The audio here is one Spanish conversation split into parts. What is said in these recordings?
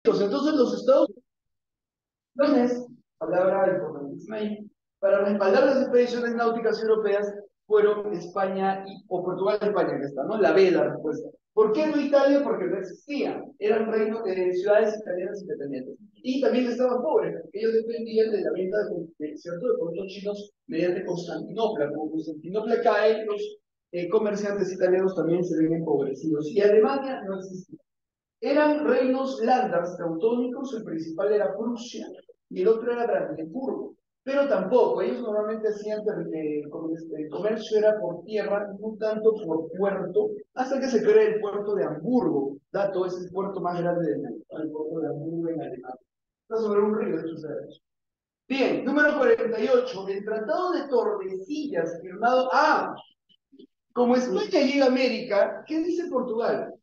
Entonces los Estados Unidos, palabra importantísima ahí, para respaldar las expediciones náuticas europeas fueron España o Portugal y España, que está, ¿no? La B, la respuesta. ¿Por qué no Italia? Porque no existían. Eran reinos de ciudades italianas independientes. Y también estaban pobres, porque ellos dependían de la venta de productos chinos mediante Constantinopla. Como Constantinopla cae, los comerciantes italianos también se ven empobrecidos. Y Alemania no existía. Eran reinos landars teutónicos, el principal era Prusia y el otro era Brandenburgo. Pero tampoco, ellos normalmente hacían el comercio era por tierra, no tanto por puerto, hasta que se crea el puerto de Hamburgo. Dato, es el puerto más grande del mundo, el puerto de Hamburgo en Alemania. Está sobre un río, de hecho, sabes. Bien, número 48, el Tratado de Tordesillas, firmado. Como España llega a América, ¿qué dice Portugal?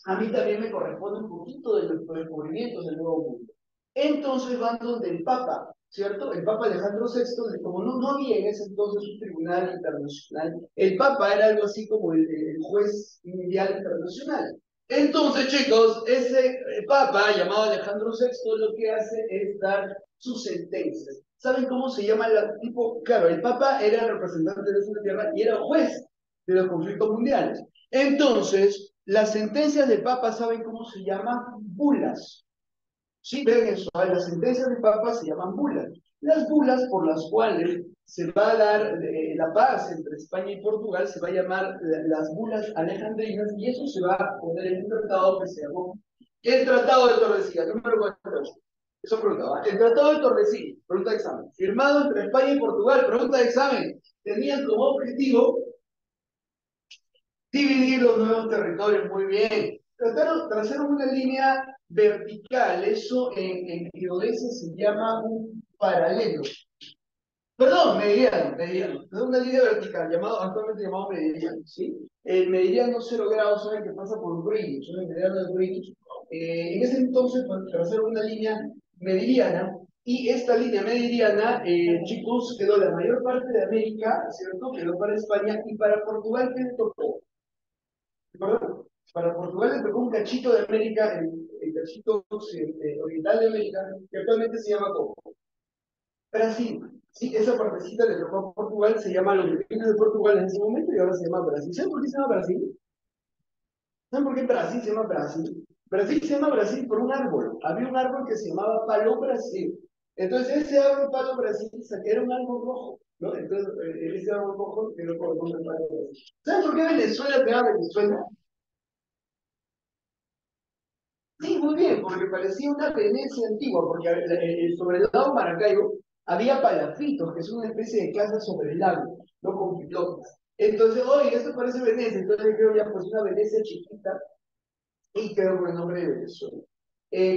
A mí también me corresponde un poquito de los descubrimientos del Nuevo Mundo. Entonces van donde el Papa, ¿cierto? El Papa Alejandro VI, como no había en ese entonces un tribunal internacional, el Papa era algo así como el juez mundial internacional. Entonces, chicos, ese Papa llamado Alejandro VI lo que hace es dar sus sentencias. ¿Saben cómo se llama el tipo? Claro, el Papa era el representante de esa tierra y era juez de los conflictos mundiales. Entonces, las sentencias del Papa, ¿saben cómo se llaman? Bulas. Sí, ven eso, las sentencias del Papa se llaman bulas. Las bulas por las cuales se va a dar la paz entre España y Portugal se va a llamar las bulas alejandrinas y eso se va a poner en un tratado que se llamó el Tratado de Tordesillas, número 48. Eso preguntaba. El Tratado de Tordesillas, pregunta de examen. Firmado entre España y Portugal, pregunta de examen. Tenían como objetivo dividir los nuevos territorios, muy bien. Trazaron una línea vertical, eso en geodesia se llama un paralelo. Perdón, meridiano. Es una línea vertical, actualmente llamado meridiano, ¿sí? El meridiano 0 grados, saben que pasa por Greenwich, ¿no? El meridiano de Greenwich. En ese entonces, pues, trazaron una línea meridiana, y esta línea meridiana, chicos, quedó la mayor parte de América, ¿cierto? Quedó para España, y para Portugal, ¿qué le tocó? Para Portugal le tocó un cachito de América, el cachito oriental de América, que actualmente se llama ¿cómo? Brasil. Sí, esa partecita le tocó a Portugal, se llama los Filipinos de Portugal en ese momento y ahora se llama Brasil. ¿Saben por qué se llama Brasil? ¿Saben por qué Brasil se llama Brasil? Brasil se llama Brasil por un árbol. Había un árbol que se llamaba Palo Brasil. Entonces ese árbol Palo Brasil era un árbol rojo, ¿no? Entonces ese árbol rojo quedó con el nombre Palo Brasil. ¿Saben por qué Venezuela se llama Venezuela? Sí, muy bien, porque parecía una Venecia antigua, porque sobre el lago Maracaibo había palafitos, que son una especie de casa sobre el lago, no con pilotas. Entonces, oye, esto parece Venecia, entonces creo ya pues una Venecia chiquita y quedó con el nombre de Venezuela.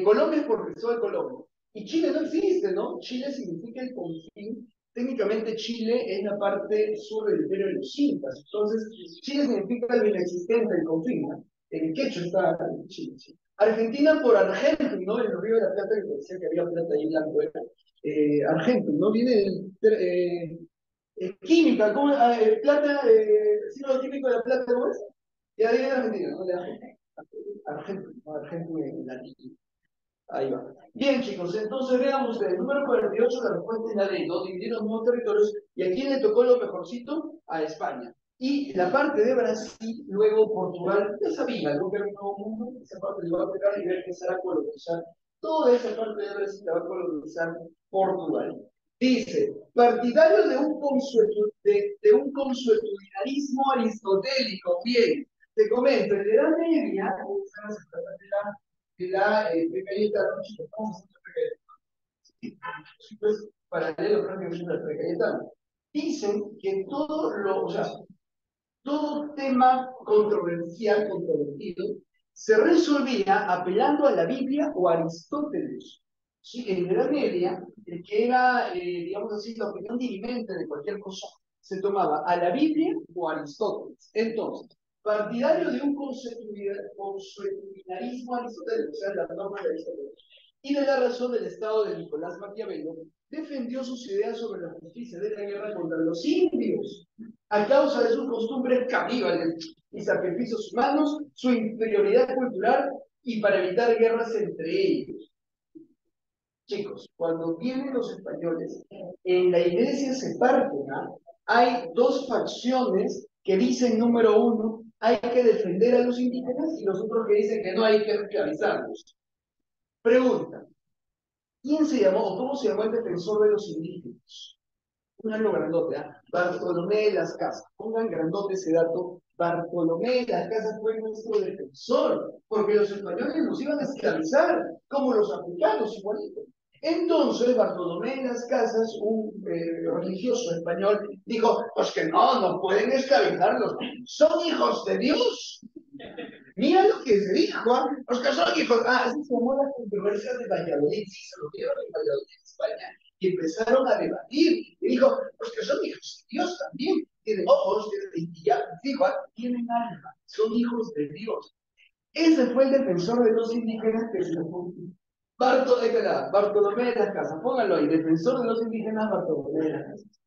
Colombia es por Cristóbal Colombo. Y Chile no existe, ¿no? Chile significa el confín. Técnicamente Chile es la parte sur del imperio de los incas. Entonces, Chile significa el inexistente, el confín, ¿no? El quechua está en Chile. ¿Sí? Argentina por Argentum, ¿no? En el Río de la Plata, que decía que había plata ahí blanco, era. Argentum, ¿no? Viene química, ¿cómo? Plata, símbolo químico de la plata, ¿cómo es? Ya viene de Argentina, ¿no? De Argentina. Argentum en latín. Ahí va. Bien, chicos, entonces vean ustedes. Número 48, la respuesta es la D, ¿no? Dividieron nuevos territorios. ¿Y a quién le tocó lo mejorcito? A España. Y la parte de Brasil, luego Portugal, ya sabía, ¿no? Que era un nuevo mundo, esa parte le va a pegar y va a empezar a colonizar. Toda esa parte de Brasil la va a colonizar Portugal. Dice, partidario de un consuetudinarismo aristotélico. Bien, te comento, en la Edad Media, de la Precayetano, chicos, estamos haciendo Precayetano. Pues, paralelo prácticamente al Precayetano. Dicen que o sea, todo tema controvertido, se resolvía apelando a la Biblia o a Aristóteles. ¿Sí? En la Edad Media, el que era, digamos así, la opinión dirimente de cualquier cosa, se tomaba a la Biblia o a Aristóteles. Entonces, partidario de un consuetudinarismo aristotélico, o sea, la norma de Aristóteles, y de la razón del Estado de Nicolás Maquiavelo, defendió sus ideas sobre la justicia de la guerra contra los indios, a causa de sus costumbres caníbales y sacrificios humanos, su inferioridad cultural y para evitar guerras entre ellos. Chicos, cuando vienen los españoles, en la iglesia se parten, ¿ah? Hay dos facciones que dicen, número uno, hay que defender a los indígenas y los otros que dicen que no hay que esclavizarlos. Pregunta, ¿quién se llamó o cómo se llamó el defensor de los indígenas? Pónganlo grandote, ¿eh? Bartolomé de las Casas. Pongan grandote ese dato. Bartolomé de las Casas fue nuestro defensor, porque los españoles nos iban a esclavizar, como los africanos, igualito. Entonces, Bartolomé de las Casas, un religioso español, dijo, pues que no, no pueden esclavizarlos, son hijos de Dios. Mira lo que se dijo, ¿eh? Los que son hijos, así se llamó la controversia de Valladolid, sí, se lo dieron en Valladolid, España, y empezaron a debatir, y dijo, los que son hijos de Dios también, tienen ojos, tienen ya, dijo, tienen alma, son hijos de Dios. Ese fue el defensor de los indígenas que se lo puso. Bartolomé de las Casas, póngalo ahí, defensor de los indígenas, Bartolomé de las Casas.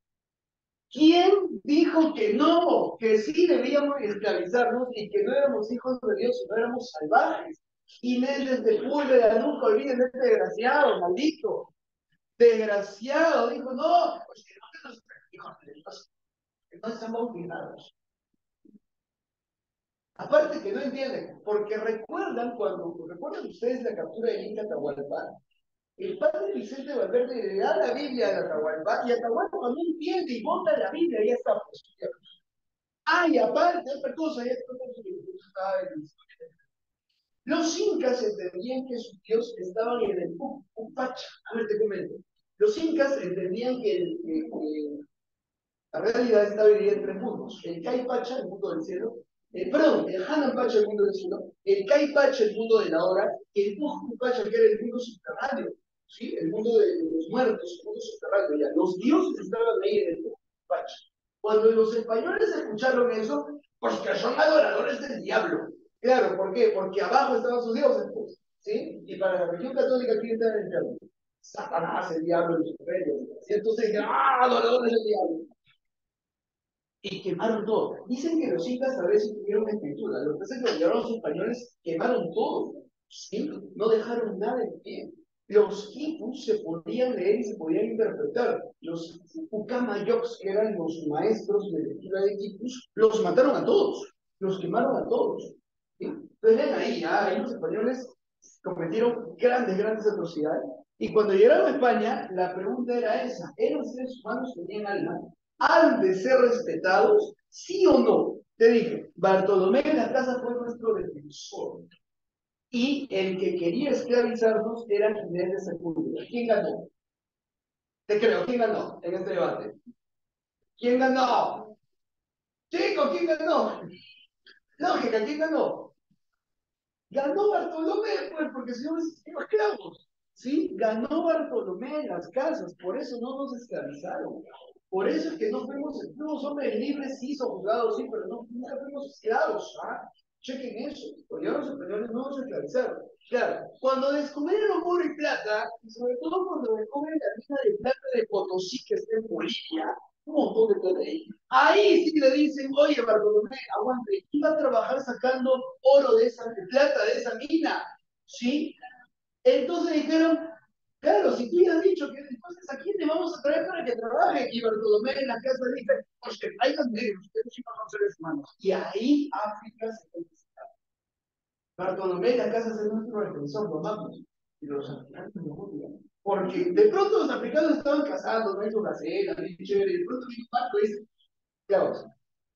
¿Quién dijo que no, que sí debíamos esclavizarnos y que no éramos hijos de Dios y no éramos salvajes? Jiménez de Púlveda, nunca olviden de este desgraciado, maldito. Desgraciado, dijo, no, pues que no que nos hijos de Dios, que no están bautizados. Aparte que no entienden, porque recuerdan ustedes la captura del Inca Atahualpa, el padre Vicente Valverde le da la Biblia a Atahualpa y Atahualpa no entiende y bota la Biblia y ya está. Pues, y aparte, otra cosa, ya los incas entendían que sus dioses estaban en el Upacha. A ver, te comento. Los incas entendían que la realidad está dividida en tres mundos. El Caipacha, el mundo del cielo. Perdón, el Hanapacha, el mundo del cielo. El Caipacha, el mundo de la hora. Y el Pacha, que era el mundo subterráneo. ¿Sí? El mundo de los muertos, el mundo subterráneo. Ya. Los dioses estaban ahí en el Pacha. Cuando los españoles escucharon eso, pues que son adoradores del diablo. Claro, ¿por qué? Porque abajo estaban sus dioses, pues. ¿Sí? Y para la religión católica, ¿quién está en el diablo? Satanás, el diablo, los reyes. ¿Sí? Entonces, adoradores del diablo y quemaron todo. Dicen que los incas a veces tuvieron escritura. Lo que pasa es que los españoles quemaron todo. ¿Sí? No dejaron nada en pie. Los quipus se podían leer y se podían interpretar. Los ucamayocs, que eran los maestros de lectura de quipus, los mataron a todos. Los quemaron a todos. ¿Sí? Entonces, ven ahí, ahí los españoles cometieron grandes atrocidades. Y cuando llegaron a España, la pregunta era esa: ¿eran seres humanos que tenían alma? ¿Han de ser respetados? ¿Sí o no? Te dije, Bartolomé de las Casas fue nuestro defensor. Y el que quería esclavizarnos era Jiménez de Sepúlveda. ¿Quién ganó? Te creo, ¿quién ganó en este debate? ¿Quién ganó? Chico, ¿quién ganó? Lógica, ¿quién ganó? Ganó Bartolomé, pues, porque si no nos esclavos. ¿Sí? Ganó Bartolomé en las casas, por eso no nos esclavizaron. Por eso es que no fuimos hombres libres, sí, juzgados, sí, pero no, nunca fuimos esclavos. ¿Ah? Chequen eso. Porque ahora los españoles no nos esclavizaron. Claro, cuando descubrieron oro y plata, y sobre todo cuando descubren la mina de plata de Potosí que está en Bolivia, un montón de plata ahí sí le dicen, oye, Bartolomé, aguante, iba a trabajar sacando oro de plata de esa mina, ¿sí? Entonces dijeron, claro, si tú ya has dicho que entonces a quién le vamos a traer para que trabaje, y Bartolomé en la casa dice, pues que traigan negros, ustedes sí no son seres humanos. Y ahí África se conquista. Bartolomé en la casa es nuestro defensor, lo amamos. Y los africanos no odian. Porque de pronto los africanos estaban cazando, no hay su gacela, no hay chévere, y de pronto viene un barco y dice, claro,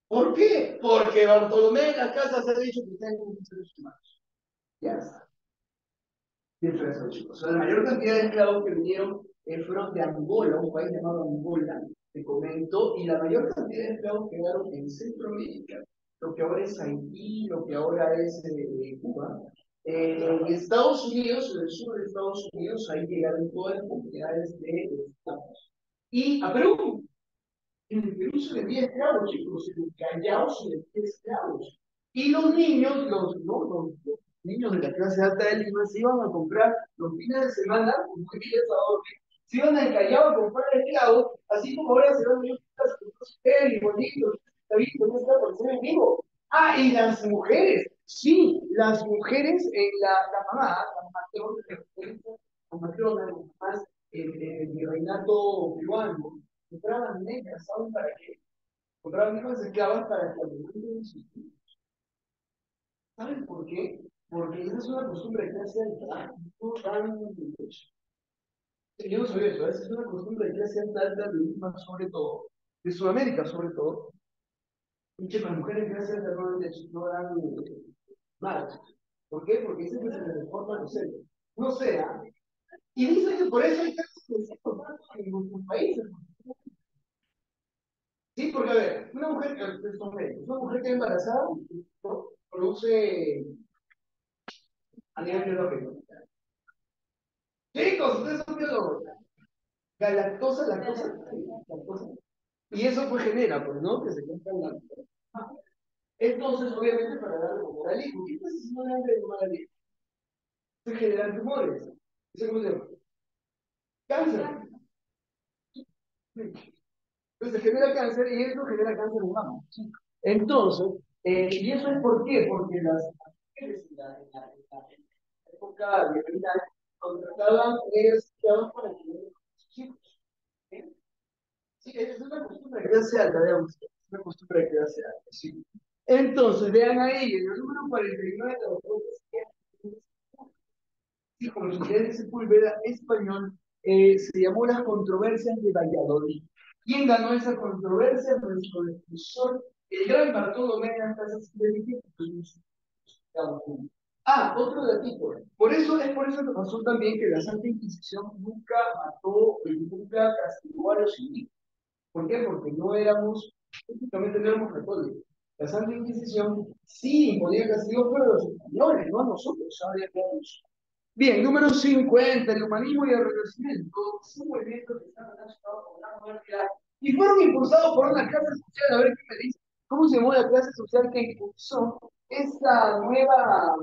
¿por qué? Porque Bartolomé en la casa se ha dicho que están como seres humanos. Ya está. Siempre eso, chicos. La mayor cantidad de esclavos que vinieron fueron de Angola, un país llamado Angola, te comento, y la mayor cantidad de esclavos quedaron en Centroamérica, lo que ahora es Haití, lo que ahora es Cuba. En Estados Unidos, en el sur de Estados Unidos, ahí llegaron todas las comunidades de esclavos. Y a Perú, en el Perú se vendía esclavos, chicos, en el Callao se vendía esclavos. Y los niños, los niños de la clase alta de Lima se iban a comprar los fines de semana, como que se iban al Callao a comprar esclavos, así como ahora se van a comprar y bonitos, está visto, no está por ser en vivo. Ah, y las mujeres, sí, las mujeres en la mamá, la matrona, las mamás en el reinato peruano, compraban negras, ¿saben para qué? Compraban hijas esclavas para que alimenten sus hijos. ¿Saben por qué? Porque esa es una costumbre que hace alta, no tan yo no sabía eso, esa es una costumbre que hace alta de Lima, sobre todo, de Sudamérica sobre todo, y que las mujeres que hacen normalmente no dan nada. ¿Por qué? Porque dicen que se les deforman los senos. No sea. Y dicen que por eso hay casos de sexo en nuestros países. Sí, porque a ver, una mujer, una mujer que es embarazada ¿no? Produce a nivel biológico. Chicos, ustedes son biólogos. Lactosa. Y eso pues genera, pues, ¿no? Que se compra una. Entonces, obviamente, para darle comer al hijo. ¿Qué pasa si no le dan de comer al hijo? Se generan tumores. ¿Eso cómo se llama? Cáncer. Entonces se genera cáncer y eso genera cáncer humano. ¿Sí? Entonces, ¿y eso es por qué? Porque las mujeres en la época de Navidad contrataban esclavos para que no sus hijos. ¿Sí? Sí, es una costumbre de clase alta, digamos. Es una costumbre de clase alta, sí. Entonces, vean ahí, en el número 49 de los sí, como Miguel de Sepúlveda, español, se llamó Las Controversias de Valladolid. ¿Quién ganó esa controversia? Nuestro defensor, el gran Bartolomé de las Casas de Ah, otro datito. Por eso que pasó también que la Santa Inquisición nunca mató y nunca castigó a los indígenas. ¿Por qué? Porque no éramos, prácticamente no éramos católicos. La Santa Inquisición sí imponía castigo, pero a los españoles, no a nosotros, ¿sabes? Bien, número 50, el humanismo y el renacimiento son movimientos que están relacionados con la modernidad y fueron impulsados por una clase social, a ver qué me dice, ¿cómo se llamó la clase social que impulsó esta nueva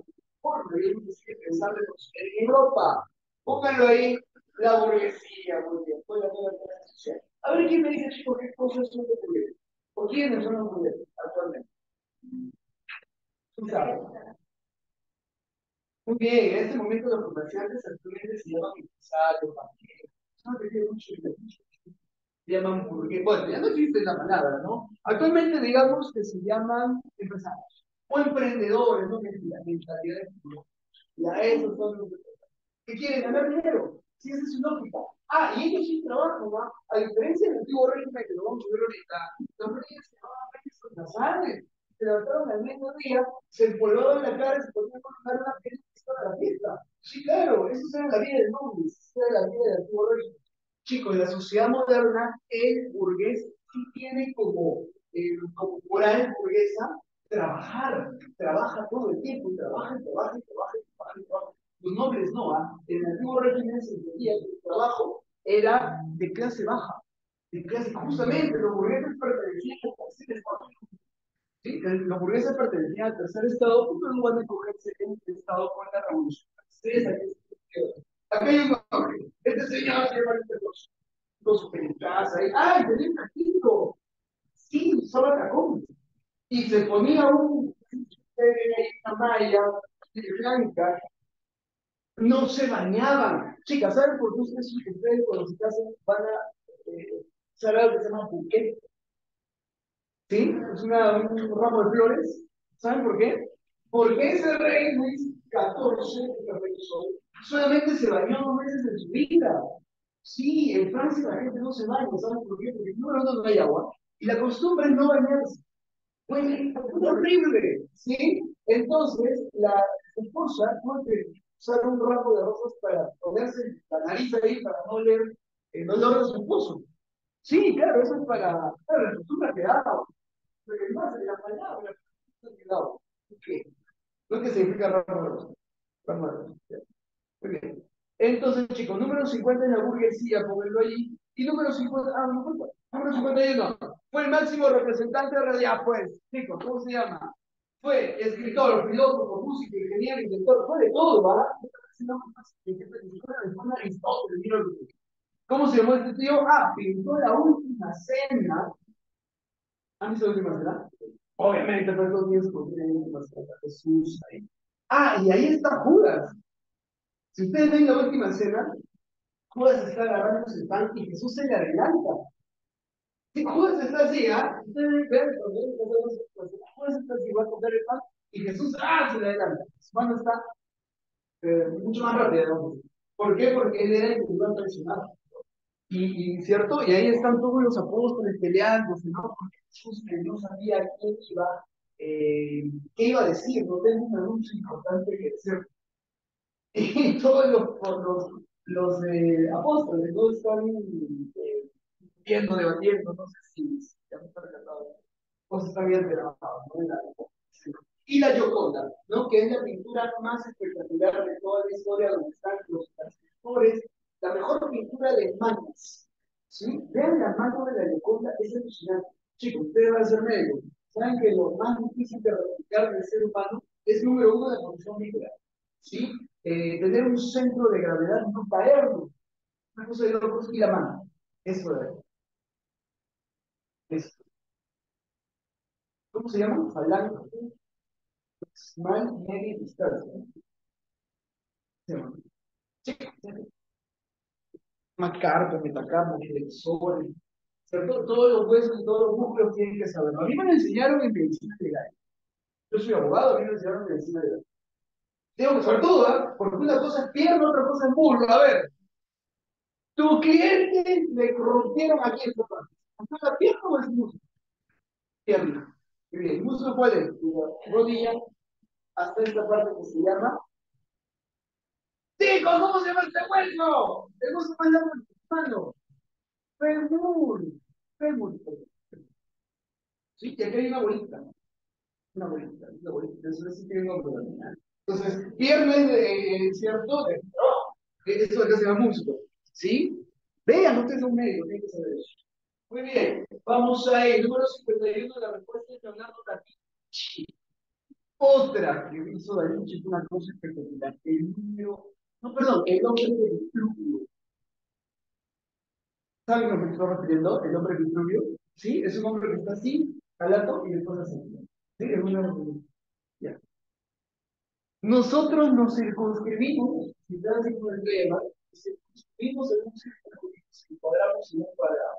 forma, digamos, de pensar de sociedad en Europa? Pónganlo ahí, la burguesía, muy bien, fue la nueva clase social. A ver quién me dice, chicos, qué cosas son los burgueses, o quiénes son los burgueses actualmente. ¿Tú sabes? Muy bien, en este momento los comerciantes actualmente se llaman empresarios, banqueros, personas que tienen mucho dinero, se llaman burgueses. Bueno, ya no existe la palabra, ¿no? Actualmente digamos que se llaman empresarios o emprendedores, ¿no? Que la mentalidad de y a esos son los que quieren ganar dinero. Sí, esa es su lógica. Ah, y ellos sí trabajan, ¿no? A diferencia del antiguo régimen, que lo vamos a ver ahorita, los reyes se llamaban reyes con la sangre. Se levantaron al mediodía, se empolvaban la cara, se ponían a colocar una película para la fiesta. Sí, claro, eso era la vida del noble, eso era la vida del antiguo régimen. Chicos, en la sociedad moderna, el burgués sí tiene como moral burguesa trabaja todo el tiempo, trabaja. Los nobles no, ¿ah? En el antiguo régimen se entendía que el trabajo era de clase baja, de clase, justamente los burgueses pertenecían al tercer estado. ¿Sí? Los burgueses pertenecían al tercer estado, pero no van a cogerse en el estado con la revolución francesa. Acá hay un hombre, este señor se llama este con su pelucaza, y ¡ay, tenía un castillo! Sí, solo tacón. Y se ponía una malla blanca, no se bañaban. Chicas, ¿saben por qué ustedes cuando se casan van a saber algo que se llama buquet? ¿Sí? Es un ramo de flores. ¿Saben por qué? Porque ese rey Luis XIV, que rey solamente se bañó 2 meses en su vida. Sí, en Francia la gente no se baña, ¿saben por qué? Porque número uno no hay agua y la costumbre es no bañarse. Fue horrible, ¿sí? Entonces, la esposa tuvo que usar un ramo de rosas para ponerse la nariz ahí para no oler el olor de su esposo. Sí, claro, eso es claro, la costumbre quedaba. Pero más de la palabra, quedaba. ¿Qué? Lo que significa ramo de rosas. Ramo de rosas. Muy bien. Entonces, chicos, número 50 en la burguesía, ponerlo allí. Y número 50, no falta. Número 51. Fue el máximo representante de realidad, pues, chicos, ¿cómo se llama? Fue escritor, filósofo, músico, ingeniero, inventor, fue de todo, ¿verdad? Fue Aristóteles, mira lo que- ¿Cómo se llamó este tío? Ah, pintó la última cena. ¿Han visto la última cena? Obviamente, pues los niños podrían a Jesús ahí. Ah, y ahí está Judas. Si ustedes ven la última cena, Judas está agarrando el pan y Jesús se le adelanta. Si Judas está así, ¿ah? Ustedes ven, Judas está así, va a comer el pan y Jesús, se le adelanta. Su mano está mucho más rápida, ¿no? ¿Por qué? Porque él era el que iba a traicionar. ¿Cierto? Y ahí están todos los apóstoles peleándose, ¿no? Porque Jesús que no sabía qué iba a decir, no tengo un anuncio importante que decir. Y todos los apóstoles, ¿no? Están viendo, debatiendo, no sé si ya me está recatado, o se está bien grabado, ¿no? Y la Gioconda, ¿no? Que es la pintura más espectacular de toda la historia, donde están los pintores, la mejor pintura de manos. ¿Sí? Vean la mano de la Gioconda, es alucinante. Chicos, ustedes van a ser médicos. Saben que lo más difícil de replicar del ser humano es, número uno, la posición líquida. ¿Sí? Tener un centro de gravedad y no caernos. Una cosa de locos y la mano. Eso es. ¿Cómo se llama? Falange, mal, media y distancia. Se llama. Sí, macarpa, metacarpa, flexores, ¿cierto? Todos los huesos y todos los músculos tienen que saberlo. A mí me lo enseñaron en medicina legal. Yo soy abogado, a mí me enseñaron en medicina legal. Tengo que saber todo, ¿eh? Porque una cosa es pierna, otra cosa es muslo. A ver, tu cliente le rompieron aquí esta parte. ¿Está la pierna o es muslo? Pierna. Muy bien, ¿muslo cuál es? La rodilla hasta esta parte que se llama. Chicos, ¿cómo se llama este hueso? El hueso más largo de tu mano. Femur. Femur. Sí, y aquí hay una bolita. Una bolita. Eso sí tiene nombre. Entonces, pierna es cierto, eso es lo que se llama músculo. ¿Sí? Vean, ustedes son médicos, tienen que saber eso. Muy bien, vamos a ir. Número 51, la respuesta es Leonardo da Vinci. Otra que hizo da Vinci fue una cosa espectacular. El número, no, perdón, el hombre de Vitruvio. ¿Saben lo que me estoy refiriendo? El hombre de Vitruvio. ¿Sí? Es un hombre que está así, calato y después así. ¿Sí? Es una. Ya. Nosotros nos circunscribimos, si dan el tema, circunscribimos en un círculo si cuadramos en un cuadrado.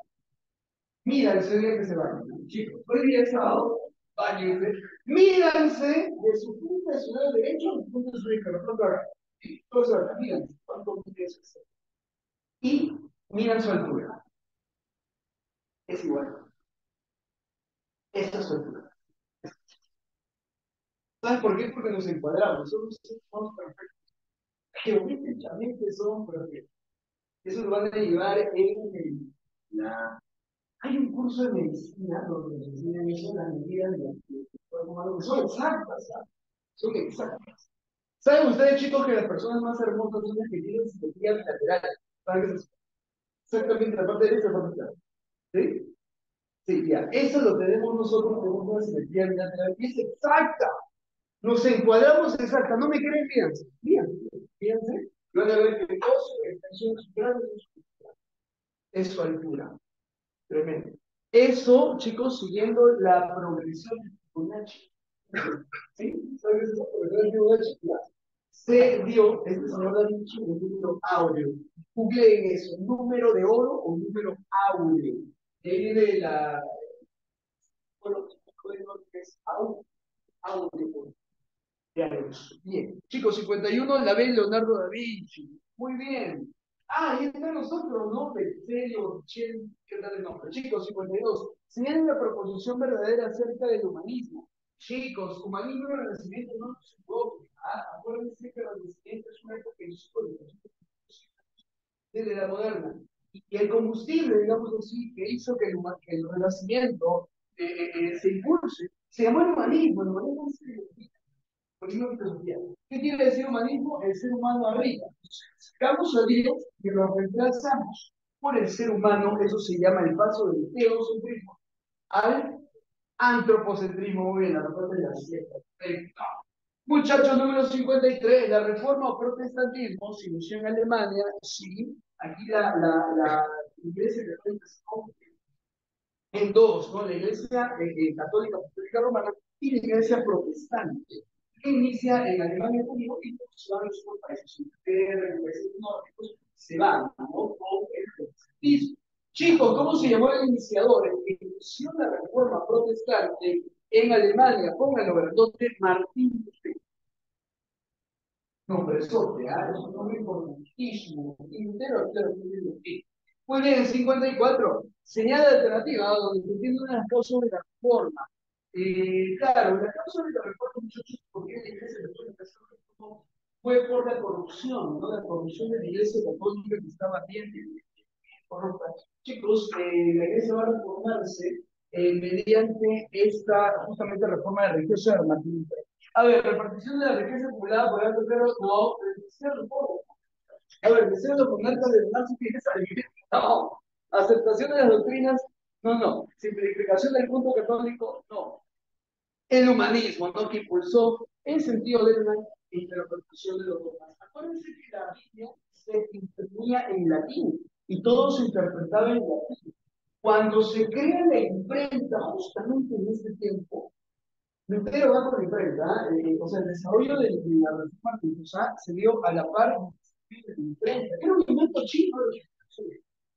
Mira ese día que se bañan, chicos. Hoy día es sábado, bañense. Mídanse de su punta de su lado derecho a su punta de su izquierdo. No lo hagan. Todos acá, mídanse. ¿Cuánto mide eso? Y miran su altura. Es igual. Esta es su altura. ¿Sabes por qué? Porque nos encuadramos. Somos perfectos. Geométricamente somos perfectos. Eso lo van a llevar en la. Hay un curso de medicina donde nos enseñan eso, las medidas de las que son exactas, ¿sabes? Son exactas. ¿Saben ustedes, chicos, que las personas más hermosas son las que tienen simetría bilateral? ¿Saben qué es eso? Exactamente la parte derecha y la parte izquierda. ¿Sí? Sí, ya. Eso lo tenemos nosotros, tenemos una simetría bilateral y es exacta. Nos encuadramos exacta. ¿No me creen? Fíjense. Fíjense. Van a ver que todas sus extensiones grandes es su altura. Tremendo. Eso, chicos, siguiendo la progresión de Fibonacci. ¿Sí? ¿Sabes eso? Progresión de Fibonacci. Ya. Se dio, este señor Da Vinci, un número áureo. Googleen eso, número de oro o número áureo. Viene de la. Bueno, que es áureo. Bien. Chicos, 51, la ve Leonardo da Vinci. Muy bien. Ah, y están los otros, ¿no? Bexelio, Chen, ¿qué tal el nombre? Chicos, 52. Señalen la proposición verdadera acerca del humanismo. Chicos, humanismo y renacimiento no se equivoquen. Acuérdense que el renacimiento es una época histórica de la moderna. Y el combustible, digamos así, que hizo que el renacimiento se impulse, se llamó el humanismo. El humanismo es filosofía. ¿Qué quiere decir humanismo? El ser humano arriba. Sacamos a Dios y lo reemplazamos por el ser humano. Eso se llama el paso del teocentrismo al antropocentrismo. Muy bien, la respuesta es la cierta. Perfecto. Muchachos, número 53, la reforma o protestantismo se inició en Alemania. Sí, aquí la iglesia católica se en dos, ¿no? La iglesia católica apostólica romana y la iglesia protestante, que inicia en Alemania conmigo y se van a los otros países, Inglaterra, en los países nórdicos, se van, ¿no? Con el protestantismo. Chicos, ¿cómo se llamó el iniciador? El que inició la reforma protestante en Alemania, pónganlo grandote, Martín Lutero. Nombrezote, ¿ah? Es un nombre importantísimo. Lutero, claro, muy bien, 54. Señal alternativa, donde se entiende una causa de la reforma. Claro, la causa de la reforma, muchachos, porque la iglesia católica fue por la corrupción, ¿no? La corrupción de la iglesia católica que estaba bien corrupta. Chicos, la iglesia va a reformarse mediante esta justamente reforma de religiosa de Martín Lutero. A ver, repartición de la riqueza acumulada por el Lutero, no, reforma. A ver, deseo de monarcas de donar su riqueza de vivir, no. Aceptación de las doctrinas, no, no. Simplificación del culto católico, no. El humanismo, ¿no? Que impulsó en sentido de la interpretación de los demás. Acuérdense que la Biblia se imprimía en latín y todo se interpretaba en latín. Cuando se crea la imprenta, justamente en este tiempo, Lutero va con la imprenta, o sea, el desarrollo de la reforma religiosa se dio a la par de la imprenta. Era un invento chino.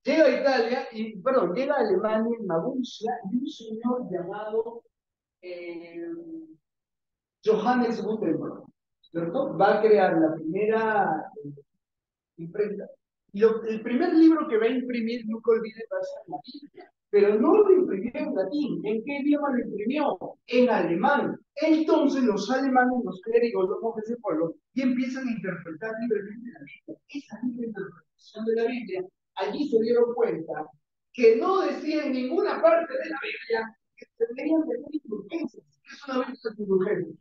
Llega a Italia, y, perdón, llega a Alemania, en Maguncia, y un señor llamado eh, Johannes Gutenberg, ¿cierto? Va a crear la primera imprenta. Y el primer libro que va a imprimir, nunca olvide, va a ser la Biblia. Pero no lo imprimió en latín. ¿En qué idioma lo imprimió? En alemán. Entonces los alemanes, los clérigos, los monjes de pueblo, y empiezan a interpretar libremente la Biblia. Esa libre interpretación de la Biblia, allí se dieron cuenta que no decía en ninguna parte de la Biblia que tendrían que tener indulgencias. Es una Biblia de indulgencias.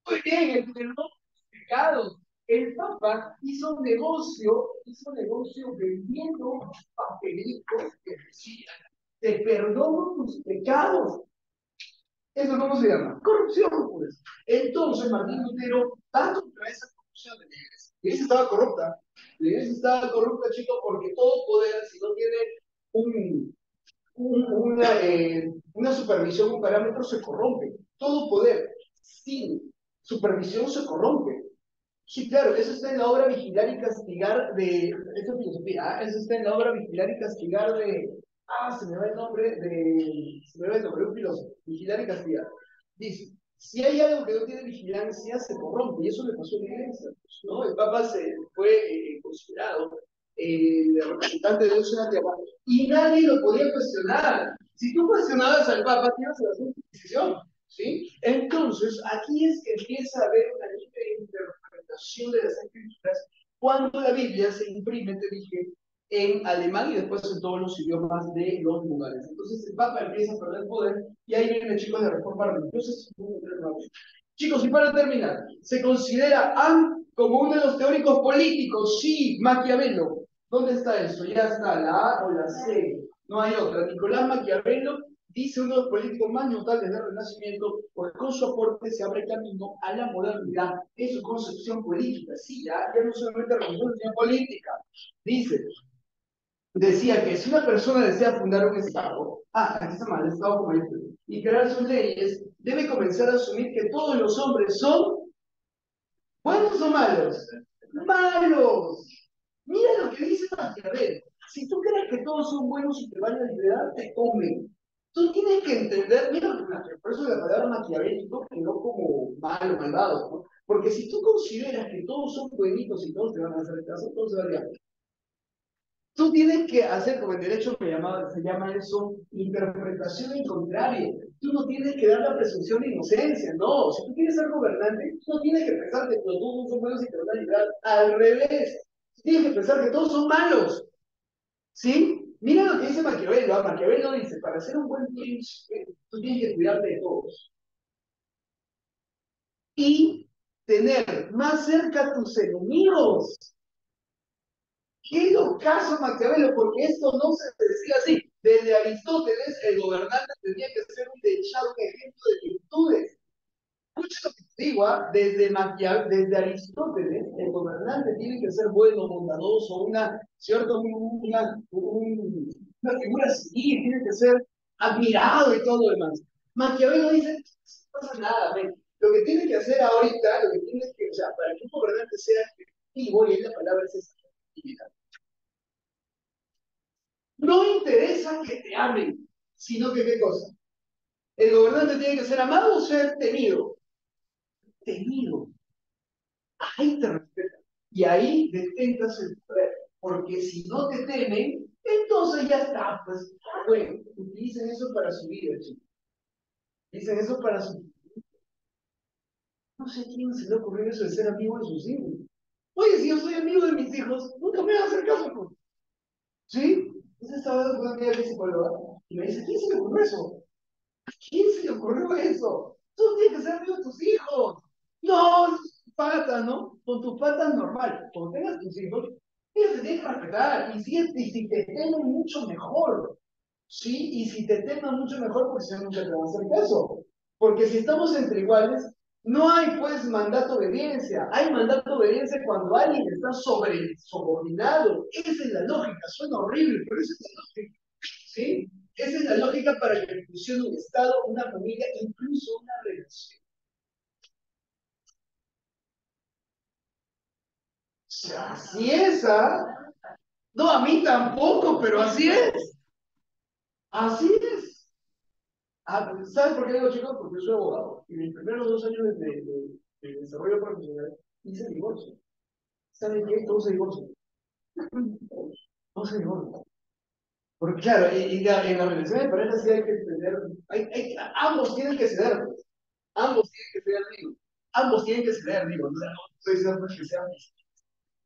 Muy bien, el perdón de los pecados. El Papa hizo negocio vendiendo papelitos que decían, te perdono tus pecados. ¿Eso cómo se llama? Corrupción, pues. Entonces Martín Lutero va contra esa corrupción de la iglesia. La iglesia estaba corrupta. La iglesia estaba corrupta, chicos, porque todo poder, si no tiene un, una supervisión, un parámetro, se corrompe. Todo poder sin supervisión se corrompe. Sí, claro, eso está en la obra Vigilar y Castigar de. Esa filosofía, eso está en la obra Vigilar y Castigar de. Se me va el nombre de. Se me va el nombre de un filósofo. Vigilar y Castigar. Dice: si hay algo que no tiene vigilancia, se corrompe. Y eso le pasó a la iglesia. Pues, ¿no? El Papa se fue considerado el representante de Dios en la tierra y nadie lo podía cuestionar. Si tú cuestionabas al Papa, tienes la Inquisición. ¿Sí? Entonces, aquí es que empieza a haber una libre interpretación de las escrituras cuando la Biblia se imprime, te dije, en alemán y después en todos los idiomas de los lugares. Entonces, el Papa empieza a perder poder y ahí vienen chicos de reforma religiosa. Chicos, y para terminar, se considera a como uno de los teóricos políticos, sí, Maquiavelo. ¿Dónde está eso? Ya está, la A o la C. No hay otra. Nicolás Maquiavelo dice uno de los políticos más notables del Renacimiento, porque con su aporte se abre camino a la modernidad en su concepción política. Sí, ya no solamente religiosa, sino política. Dice, decía que si una persona desea fundar un Estado, aquí está mal, el Estado como este, y crear sus leyes, debe comenzar a asumir que todos los hombres son buenos o malos. Malos. Mira lo que dice Maquiavelo. Si tú crees que todos son buenos y te van a liberar, te comen. Tú tienes que entender, mira, por eso la palabra maquiavélico quedó como malo, malvado, ¿no? Porque si tú consideras que todos son buenitos y todos te van a hacer caso, todos se van a tú tienes que hacer, como en derecho se llama eso, interpretación en contrario. Tú no tienes que dar la presunción de inocencia, no. Si tú quieres ser gobernante, tú no tienes que pensar que todos son buenos y te van a liberar. Al revés. Tú tienes que pensar que todos son malos. ¿Sí? Mira lo que dice Maquiavelo. Maquiavelo dice, para ser un buen príncipe, tú tienes que cuidarte de todos. Y tener más cerca a tus enemigos. ¿Qué lo caso Maquiavelo? Porque esto no se decía así. Desde Aristóteles, el gobernante tenía que ser un dechado ejemplo de virtudes. Escucha lo que te digo, ¿ah? Desde Aristóteles, el gobernante tiene que ser bueno, bondadoso, ¿cierto? Una figura así, tiene que ser admirado y todo lo demás. Maquiavelo dice, no pasa nada, ven. Lo que tiene que hacer ahorita, lo que tiene que, o sea, para que un gobernante sea efectivo, y ahí la palabra es esa, efectividad. No interesa que te amen, sino que, ¿qué cosa? El gobernante tiene que ser amado o ser temido. Temido. Ahí te respetan. Y ahí detentas el poder. Porque si no te temen, entonces ya está. Pues, bueno, utilicen eso para su vida, chicos. Dicen eso para su. No sé quién se le ocurrió eso de ser amigo de sus hijos. Oye, si yo soy amigo de mis hijos, nunca me van a hacer caso, pues. ¿Sí? Entonces estaba hablando con una amiga que es psicóloga y me dice, ¿quién se le ocurrió eso? ¿Quién se le ocurrió eso? Tú tienes que ser amigo de tus hijos. No, patas, ¿no? Con tus patas normal. Cuando tengas tus hijos, ellos te tienen que respetar. Y si te temen mucho mejor. ¿Sí? Y si te temen mucho mejor, porque si no, nunca te van a hacer caso. Porque si estamos entre iguales, no hay pues mandato obediencia. Hay mandato obediencia cuando alguien está subordinado. Esa es la lógica. Suena horrible, pero esa es la lógica. ¿Sí? Esa es la lógica para que funcione un Estado, una familia, incluso una relación. O sea, así es, ¿ah? No, a mí tampoco, pero así es. Así es. Ah, ¿sabes por qué digo, chicos? Porque yo soy abogado. Y mis primeros 2 años de desarrollo profesional hice divorcio. ¿Saben qué? Todos se divorcian. Todos se divorcian. Porque claro, en la relación de pareja sí hay que tener, ambos tienen que ceder, pues. Ambos tienen que ceder, digo. Ambos tienen que ceder, digo. No estoy diciendo que sean,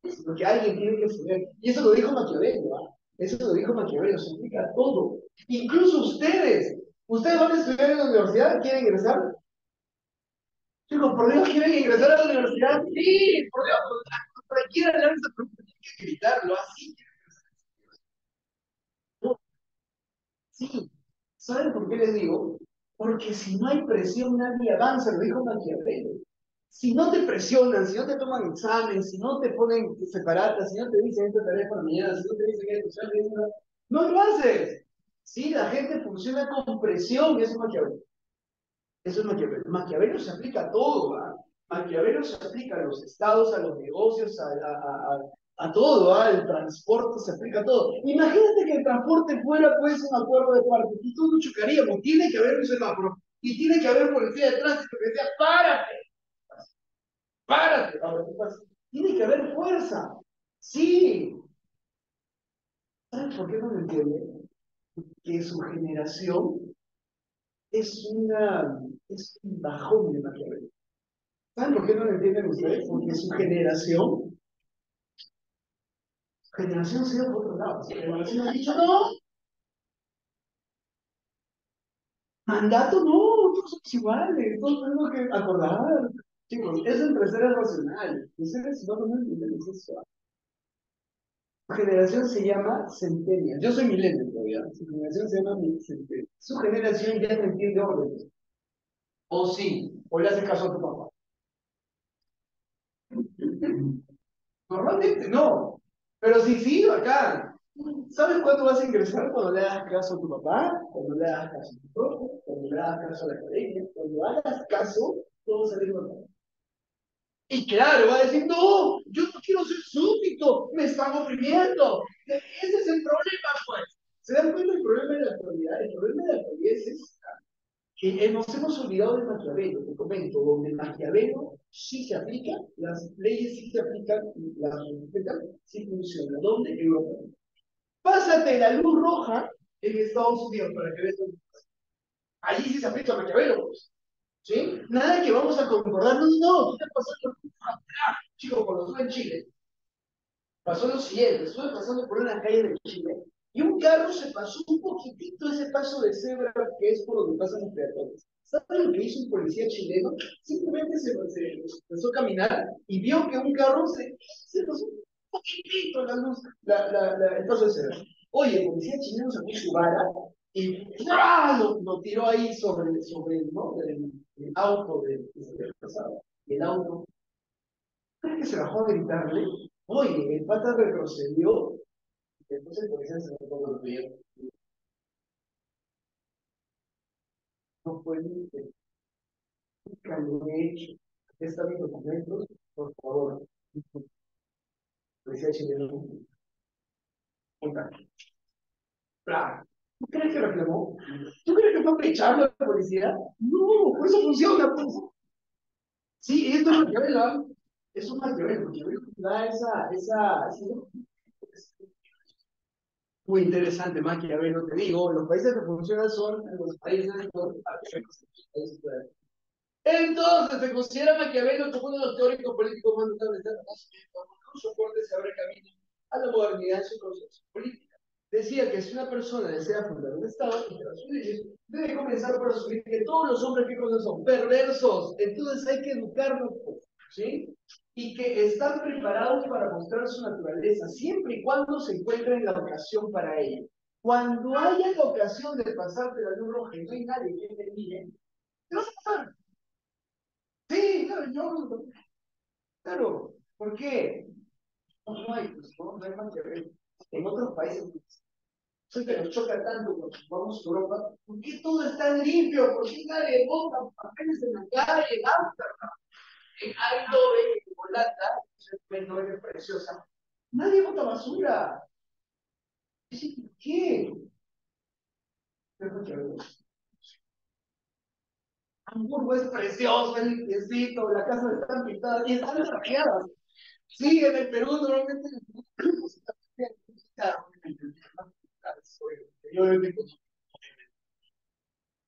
sino que alguien tiene que ceder. Y eso lo dijo Maquiavelo, ¿ah? Eso lo dijo Maquiavelo, se explica todo. Incluso ustedes van a estudiar en la universidad, ¿quieren ingresar? Chicos, por Dios, ¿quieren ingresar a la universidad? Sí, por Dios, cualquiera le hace esa pregunta, tiene que gritarlo así. Sí, ¿saben por qué les digo? Porque si no hay presión, nadie avanza, lo dijo Maquiavelo. Si no te presionan, si no te toman examen, si no te ponen separatas, si no te dicen esta tarea para mañana, si no te dicen esto, no lo haces. Sí, la gente funciona con presión, eso es Maquiavelo. Eso es Maquiavelo. Maquiavelo se aplica a todo, ¿ah? Maquiavelo se aplica a los estados, a los negocios, a todo, ¿ah? El transporte se aplica a todo. Imagínate que el transporte fuera pues un acuerdo de parte, y todos chocaríamos, tiene que haber un semáforo, y tiene que haber policía de tránsito que decía, párate, párate. Ahora, ¿qué pasa? Tiene que haber fuerza. Sí. ¿Sabes por qué no lo entienden? Que su generación es un bajón de Maquiavelo. ¿Saben por qué no lo entienden ustedes? Porque su generación se ha ido por otro lado. Su generación ha dicho, no, mandato no, todos somos iguales, todos tenemos que acordar. Chicos, es entre seres racional. Ustedes no entienden eso. Su generación se llama Centennial. Yo soy millennial todavía. Su generación se llama Centennial. Su generación ya no entiende órdenes. O sí, o le hace caso a tu papá. Normalmente no. Pero sí, sí, acá. ¿Sabes cuándo vas a ingresar? Cuando le hagas caso a tu papá, cuando le hagas caso a tu profe, cuando le hagas caso a la academia, cuando hagas caso, todo va a salir normal. Y claro, va a decir, no, yo no quiero ser súbdito, me están oprimiendo. Ese es el problema, pues. ¿Se dan cuenta del problema de la actualidad? El problema de la actualidad es que nos hemos olvidado de Maquiavelo, te comento, donde Maquiavelo sí se aplica, las leyes sí se aplican, las respetan, sí funciona. ¿Dónde? En Europa. Pásate la luz roja en Estados Unidos para que veas. Allí sí se aplica Maquiavelo, pues. ¿Sí? Nada que vamos a concordar, no, no, ¿qué está pasando? Chicos, cuando estuve en Chile, pasó lo siguiente, estuve pasando por una calle de Chile y un carro se pasó un poquitito ese paso de cebra que es por donde pasan los peatones. ¿Saben lo que hizo un policía chileno? Simplemente se empezó a caminar y vio que un carro se pasó un poquitito la luz, el paso de cebra. Oye, el policía chileno sacó su vara y ¡ah! Lo tiró ahí sobre ¿no? el auto que se había pasado. Y el auto, ¿crees que se bajó a gritarle? Oye, el pata retrocedió, y entonces el policía se lo tomó bien. No fue nunca lo he hecho. Está mis documentos, por favor. Policía chileno, puta. ¿Tú crees que reclamó? ¿Tú crees que fue a echarlo a la policía? No, por eso funciona, pues. Sí, esto es Maquiavelo, es un Maquiavelo, Maquiavelo da muy interesante Maquiavelo, te digo, los países que funcionan son los países con entonces, se considera Maquiavelo como uno de los teóricos políticos más notables del Renacimiento, con un soporte se abre camino a la modernidad en su concepción política. Decía que si una persona desea fundar un Estado, debe comenzar por asumir que todos los hombres que conocen son perversos, entonces hay que educarlos, ¿sí? Y que están preparados para mostrar su naturaleza, siempre y cuando se encuentren la ocasión para ello. Cuando haya la ocasión de pasarte la luz roja y no hay nadie que te mire, te vas a pasar. Sí, claro, claro, ¿por qué? No hay, pues, no hay más que ver. En otros países, eso que nos choca tanto cuando vamos a Europa, ¿por qué todo es tan limpio? ¿Por qué nadie bota papeles en la calle, en Ámsterdam, en Eindhoven, en Holanda, Eindhoven es preciosa? Nadie bota basura. ¿Por qué? Hamburgo es precioso, es limpiecito, la casa está pintada y están trajeadas. Sí, en el Perú normalmente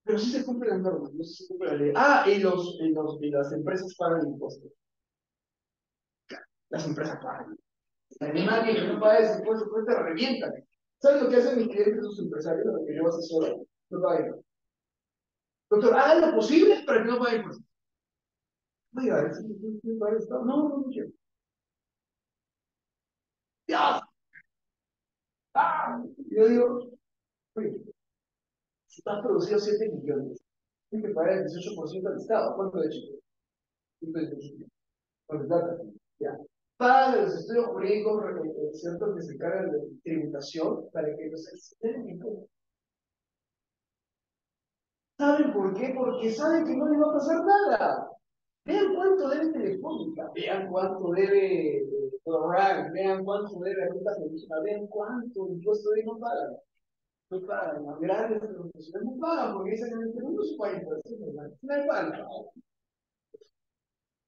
pero sí se cumple la norma, no se cumple la ley. Ah, y las empresas pagan impuestos. Las empresas pagan. Nadie que no paga ese impuesto, pues te revientan. ¿Sabes lo que hacen mis clientes, los empresarios, los que yo asesoro? No pagan. Doctor, hagan lo posible para que no paguen impuestos. Oiga, ¿no paga esto? No, no quiero. ¡Dios! ¡Ah! Yo digo, oye, si tú has producido 7 millones, tienes que pagar el 18% al Estado. ¿Cuánto de hecho? Ya. Para los estudios jurídicos, ¿cierto? Que se encargan de tributación para que los existen. ¿Saben por qué? Porque saben que no les va a pasar nada. Vean cuánto debe Telefónica, vean cuánto debe ProRack, vean cuánto debe Ruta Telefónica, vean cuánto impuesto de no pagan. No pagan, las grandes organizaciones no pagan porque dicen en el Perú no se paga impuestos, no pagan.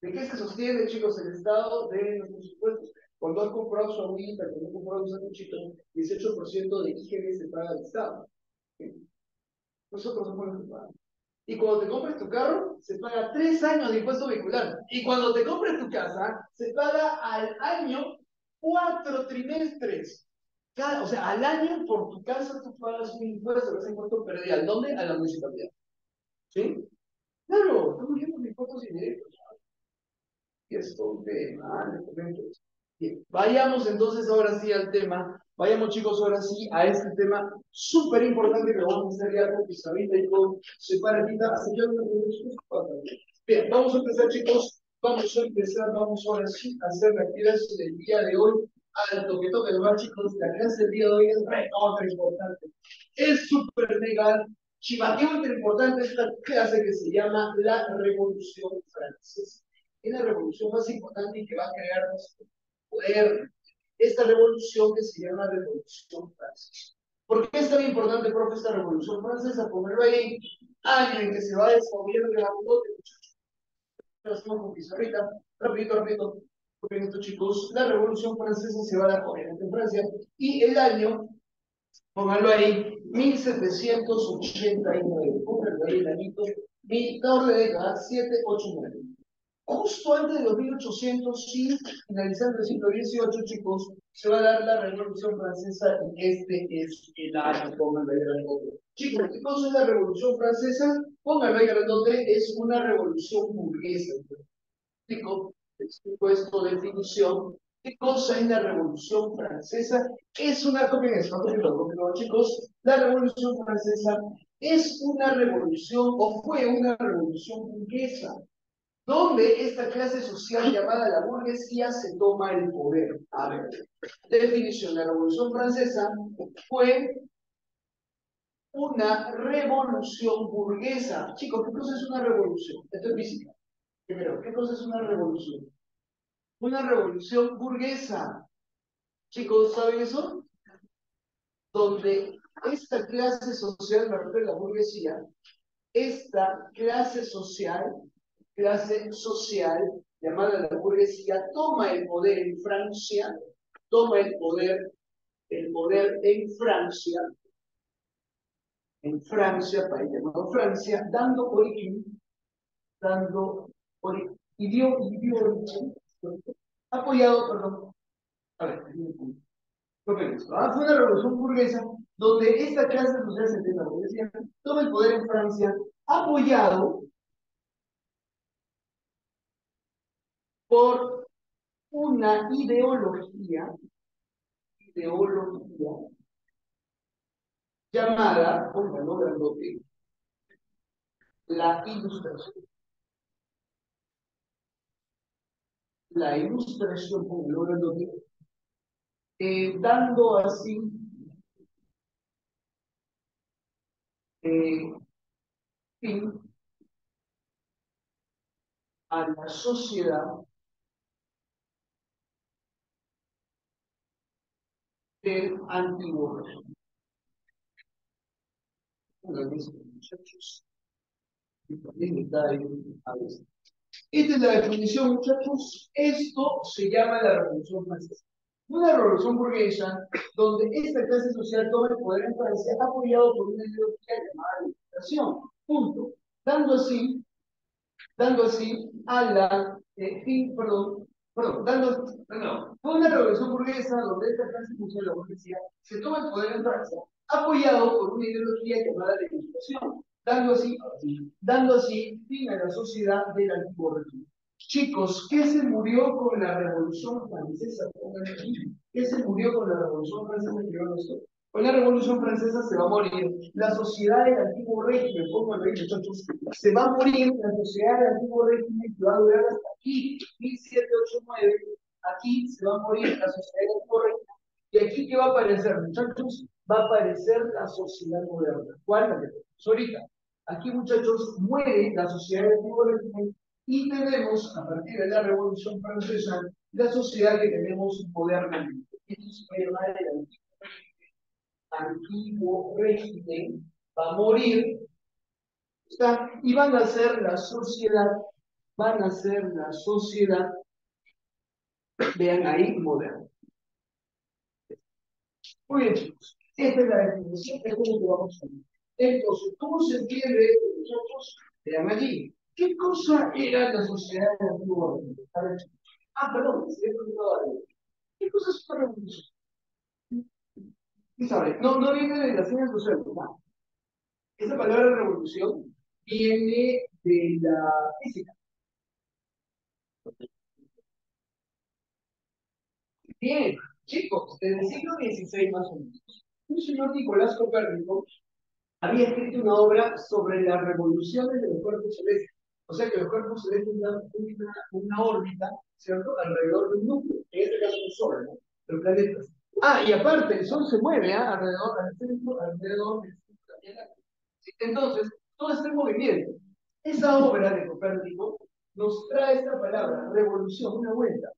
¿De qué se sostiene, chicos, el Estado de los presupuestos? Cuando has comprado su agüita, cuando has comprado un sanduchito, 18% de IGB se paga al Estado. ¿Sí? Nosotros somos los que pagamos. Y cuando te compres tu carro, se paga 3 años de impuesto vehicular. Y cuando te compres tu casa, se paga al año 4 trimestres. O sea, al año por tu casa tú pagas un impuesto, ese impuesto predial. ¿Dónde? A la municipalidad. ¿Sí? Claro, estamos viendo de impuestos indirectos. Y esto de mal, bien, vayamos entonces ahora sí al tema. Vayamos chicos ahora sí a este tema súper importante que lo vamos a hacer ya con Pizarrita y con Separatita. Bien, vamos a empezar chicos. Vamos ahora sí a hacer la clase del día de hoy. Al toque toque nomás chicos, la clase del día de hoy es otra importante. Es súper mega chivateante importante esta clase que se llama la Revolución Francesa. Es la revolución más importante y que va a crear nuestro poder. Esta revolución que se llama Revolución Francesa. ¿Por qué es tan importante, profe, esta Revolución Francesa? Ponerlo ahí, año en que se va a descubrir el grandote, lo hacemos con pizarrita, rapidito, rapidito, porque estos chicos, la Revolución Francesa se va a dar obviamente en Francia, y el año, pónganlo ahí, 1789, pónganlo ahí el añito, mitad de década, 789. Justo antes de los 1800, sí, finalizando el siglo XVIII, chicos, se va a dar la Revolución Francesa y este es el año, pónganlo ahí grandote. Chicos, ¿qué cosa es la Revolución Francesa? Pónganlo ahí grandote, es una revolución burguesa. Explico esto, definición. ¿Qué cosa es la Revolución Francesa? Es una, copia de eso, chicos, la Revolución Francesa es una revolución o fue una revolución burguesa, donde esta clase social llamada la burguesía se toma el poder. A ver, definición, la Revolución Francesa fue una revolución burguesa. Chicos, ¿qué cosa es una revolución? Esto es física. Primero, ¿qué cosa es una revolución? Una revolución burguesa. Chicos, ¿saben eso? Donde esta clase social, me refiero a la burguesía, esta clase social llamada la burguesía, toma el poder en Francia, toma el poder en Francia, país llamado Francia, dando origen, y dio origen, apoyado, perdón, a ver, fue una revolución burguesa donde esta clase social se entiende la burguesía, toma el poder en Francia, apoyado por una ideología llamada, póngalo grandote, la ilustración. La ilustración, póngalo grandote, dando así fin a la sociedad del antiguo régimen. Muchachos, esta es la definición, muchachos. Esto se llama la Revolución Francesa. Una revolución burguesa donde esta clase social toma el poder en Francia apoyado por una ideología llamada la Ilustración. Punto. Dando así a la fue una revolución burguesa donde esta clase social, la burguesía, se toma el poder en Francia, apoyado por una ideología llamada la Ilustración, dando así fin a la sociedad del antiguo régimen. Chicos, ¿qué se murió con la Revolución Francesa? ¿Qué se murió con la Revolución Francesa? Con la Revolución Francesa se va a morir la sociedad del antiguo régimen, como el rey, muchachos, se va a morir la sociedad del antiguo régimen que va a durar hasta aquí, 1789, aquí se va a morir la sociedad del antiguo régimen, y aquí ¿qué va a aparecer, muchachos? Va a aparecer la sociedad moderna. ¿Cuál? La que tenemos ahorita. Aquí, muchachos, muere la sociedad del antiguo régimen y tenemos, a partir de la Revolución Francesa, la sociedad que tenemos modernamente. Esto se va a llamar el antiguo régimen, va a morir, ¿está? Y van a ser la sociedad, vean ahí, moderna. Muy bien, chicos. Esta es la definición, es como que vamos a ver. Entonces, ¿cómo se entiende esto, muchachos? Vean allí. ¿Qué cosa era la sociedad del antiguo régimen? A ver, chicos. Perdón, se he preguntado algo. ¿Qué cosa es una revolución? ¿Qué sabe? No viene de las ciencias sociales, no. Esa palabra revolución viene de la física. Bien, chicos, desde el siglo XVI más o menos, un señor Nicolás Copérnico había escrito una obra sobre las revoluciones de los cuerpos celestes. O sea que los cuerpos celestes dan una órbita, ¿cierto?, alrededor de un núcleo, en este caso el Sol, ¿no?, los planetas. Y aparte, el Sol se mueve alrededor del centro, alrededor del centro también. Entonces, todo este movimiento. Esa obra de Copérnico nos trae esta palabra, revolución, una vuelta.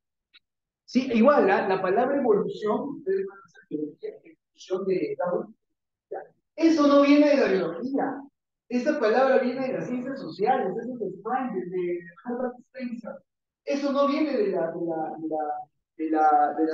Sí, igual, la palabra evolución, ustedes van a hacer biología, evolución de Darwin. Eso no viene de la biología. Esa palabra viene de las ciencias sociales, eso es de Frank, de Herbert Spencer. Eso no viene de las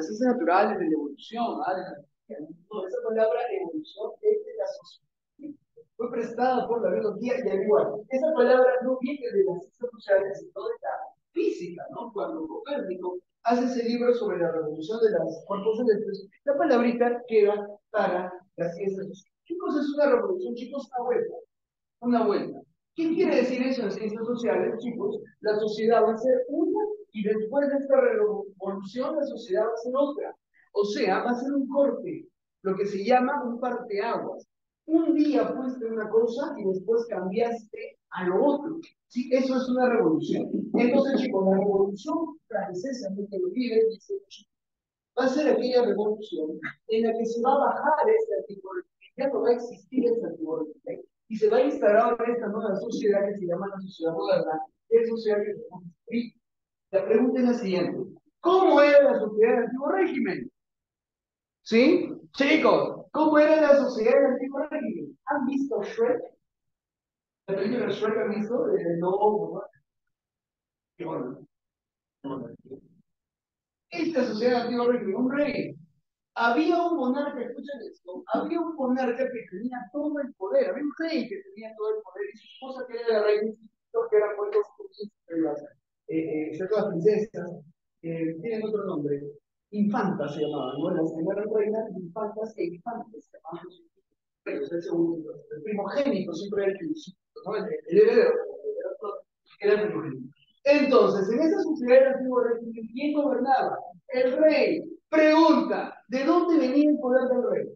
ciencias naturales, de la evolución, no, esa palabra evolución es de la sociedad. Fue prestada por la biología y al igual. Esa palabra no viene de las ciencias sociales, sino de la física, ¿no? Cuando Copérnico hace ese libro sobre la revolución de los cuerpos celestes, la palabrita queda para las ciencias sociales. ¿Qué cosa es una revolución, chicos? Una vuelta. Una vuelta. ¿Qué quiere decir eso en ciencias sociales, chicos? La sociedad va a ser una y después de esta revolución la sociedad va a ser otra. O sea, va a ser un corte, lo que se llama un parteaguas. Un día fuiste una cosa y después cambiaste a lo otro. ¿Sí? Eso es una revolución. Entonces, chicos, la revolución francesa, que lo vive, dice, va a ser aquella revolución en la que se va a bajar ese antiguo régimen, ya no va a existir ese antiguo régimen, y se va a instalar esta nueva sociedad que se llama la sociedad moderna, que es sociedad que tenemos hoy. La pregunta es la siguiente: ¿cómo era la sociedad del antiguo régimen? ¿Sí? Chicos, ¿cómo era la sociedad del antiguo régimen? ¿Han visto Shrek? La película de Shrek han visto, no, ¿no? Qué bueno. Esta sociedad del antiguo régimen, un rey. Había un monarca, escuchen esto, había un monarca que tenía todo el poder, había un rey que tenía todo el poder, y su esposa que era la reina, que eran puestos las princesas, tienen otro nombre, infantas se llamaban, ¿no? Las que no eran reinas, infantas e infantes, se llamaban los reyes, el segundo, el primogénito siempre era el principio, ¿no? El heredero, era el primogénito. Entonces, en esa sociedad del antiguo régimen, ¿quién gobernaba? El rey. Pregunta: ¿de dónde venía el poder del rey?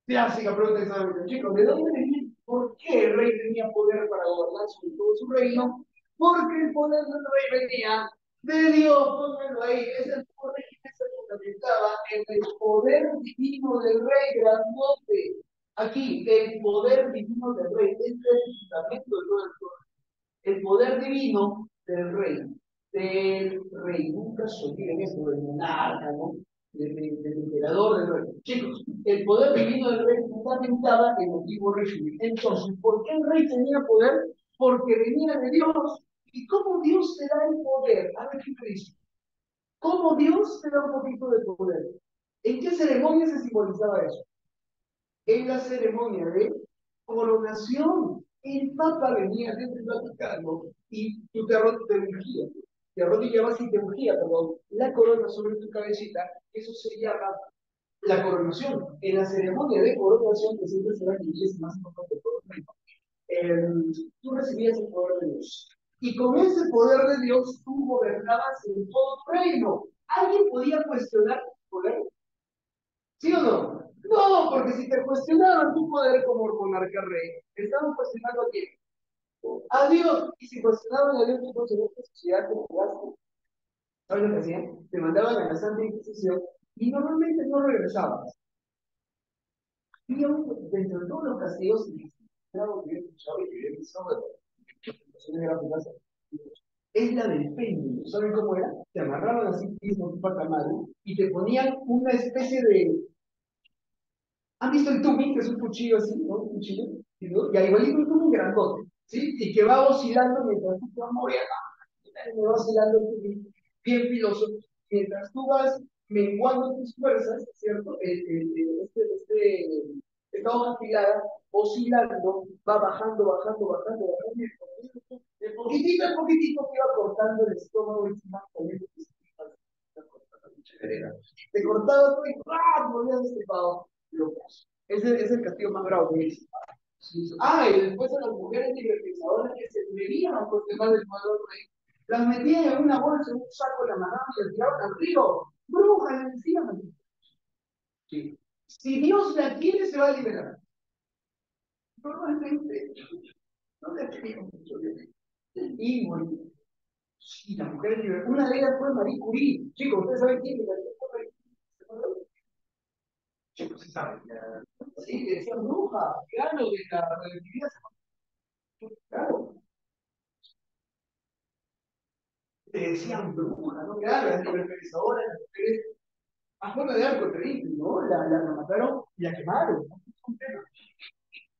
Clásica pregunta que saben, chicos, ¿de dónde venía? ¿Por qué el rey tenía poder para gobernar sobre todo su reino? Porque el poder del rey venía de Dios. Pónganlo ahí. Ese antiguo régimen se fundamentaba en el poder divino del rey grandote. Aquí, el poder divino del rey. Este es el fundamento de todo el poder. El poder divino del rey. Del rey. Nunca se olviden eso del monarca, ¿no? Del emperador, del rey. Chicos, el poder divino del rey fundamentaba el antiguo régimen. Entonces, ¿por qué el rey tenía poder? Porque venía de Dios. ¿Y cómo Dios te da el poder? A ver qué te dice. ¿Cómo Dios te da un poquito de poder? ¿En qué ceremonia se simbolizaba eso? En la ceremonia de coronación. El Papa venía desde el Vaticano y tú te arrodillabas y te ungía, perdón, la corona sobre tu cabecita. Eso se llama la coronación. En la ceremonia de coronación, que siempre será la iglesia más importante de todo el mundo, tú recibías el poder de Dios. Y con ese poder de Dios tú gobernabas en todo tu reino. ¿Alguien podía cuestionar tu poder? ¿Sí o no? No, porque si te cuestionaban tu poder como monarca rey, estaban cuestionando a quién. A Dios. Y si cuestionaban a Dios, entonces en esta sociedad te jugaste. ¿Sabes lo que hacían? Te mandaban a la Santa Inquisición y normalmente no regresabas. Y aún dentro de todos los castigos, es la del péndulo. ¿Saben cómo era? Te amarraban así mismo tu patamaro y te ponían una especie de. ¿Han visto el tubing, que es un cuchillo así, ¿no? Un cuchillo. Y ahí igualito un tubing grandote, ¿sí? Y que va oscilando mientras tú te vas moviendo. Me va oscilando el tubing, bien filoso. Mientras tú vas menguando tus fuerzas, ¿cierto? Esta hoja afilada, oscilando, va bajando, bajando, bajando, bajando. De poquitito en poquitito te iba cortando el estómago y se iba poniendo te cortaba todo y ¡ah! Volvías destapado. Locos. Ese es el castigo más bravo que existe. Ah, y después a las mujeres liberalizadoras que se atrevían a cuestionar el poder del rey, las metían en una bolsa, en un saco, la amarraban y las tiraban al río. Brujas, les decían. Sí. Si Dios la quiere, se va a liberar. Normalmente, no le querían mucho, obviamente. Y morir. Y las mujeres liberadas. Una de ellas fue Marie Curie. Chicos, ¿ustedes saben quién es Marie Curie? Chicos, se saben. Sí, le decían bruja, claro, de la relatividad. Claro, te decían bruja, ¿no? Claro, las liberalizadoras, las mujeres a forma de arco terrible, ¿no? La mataron y la quemaron, ¿no?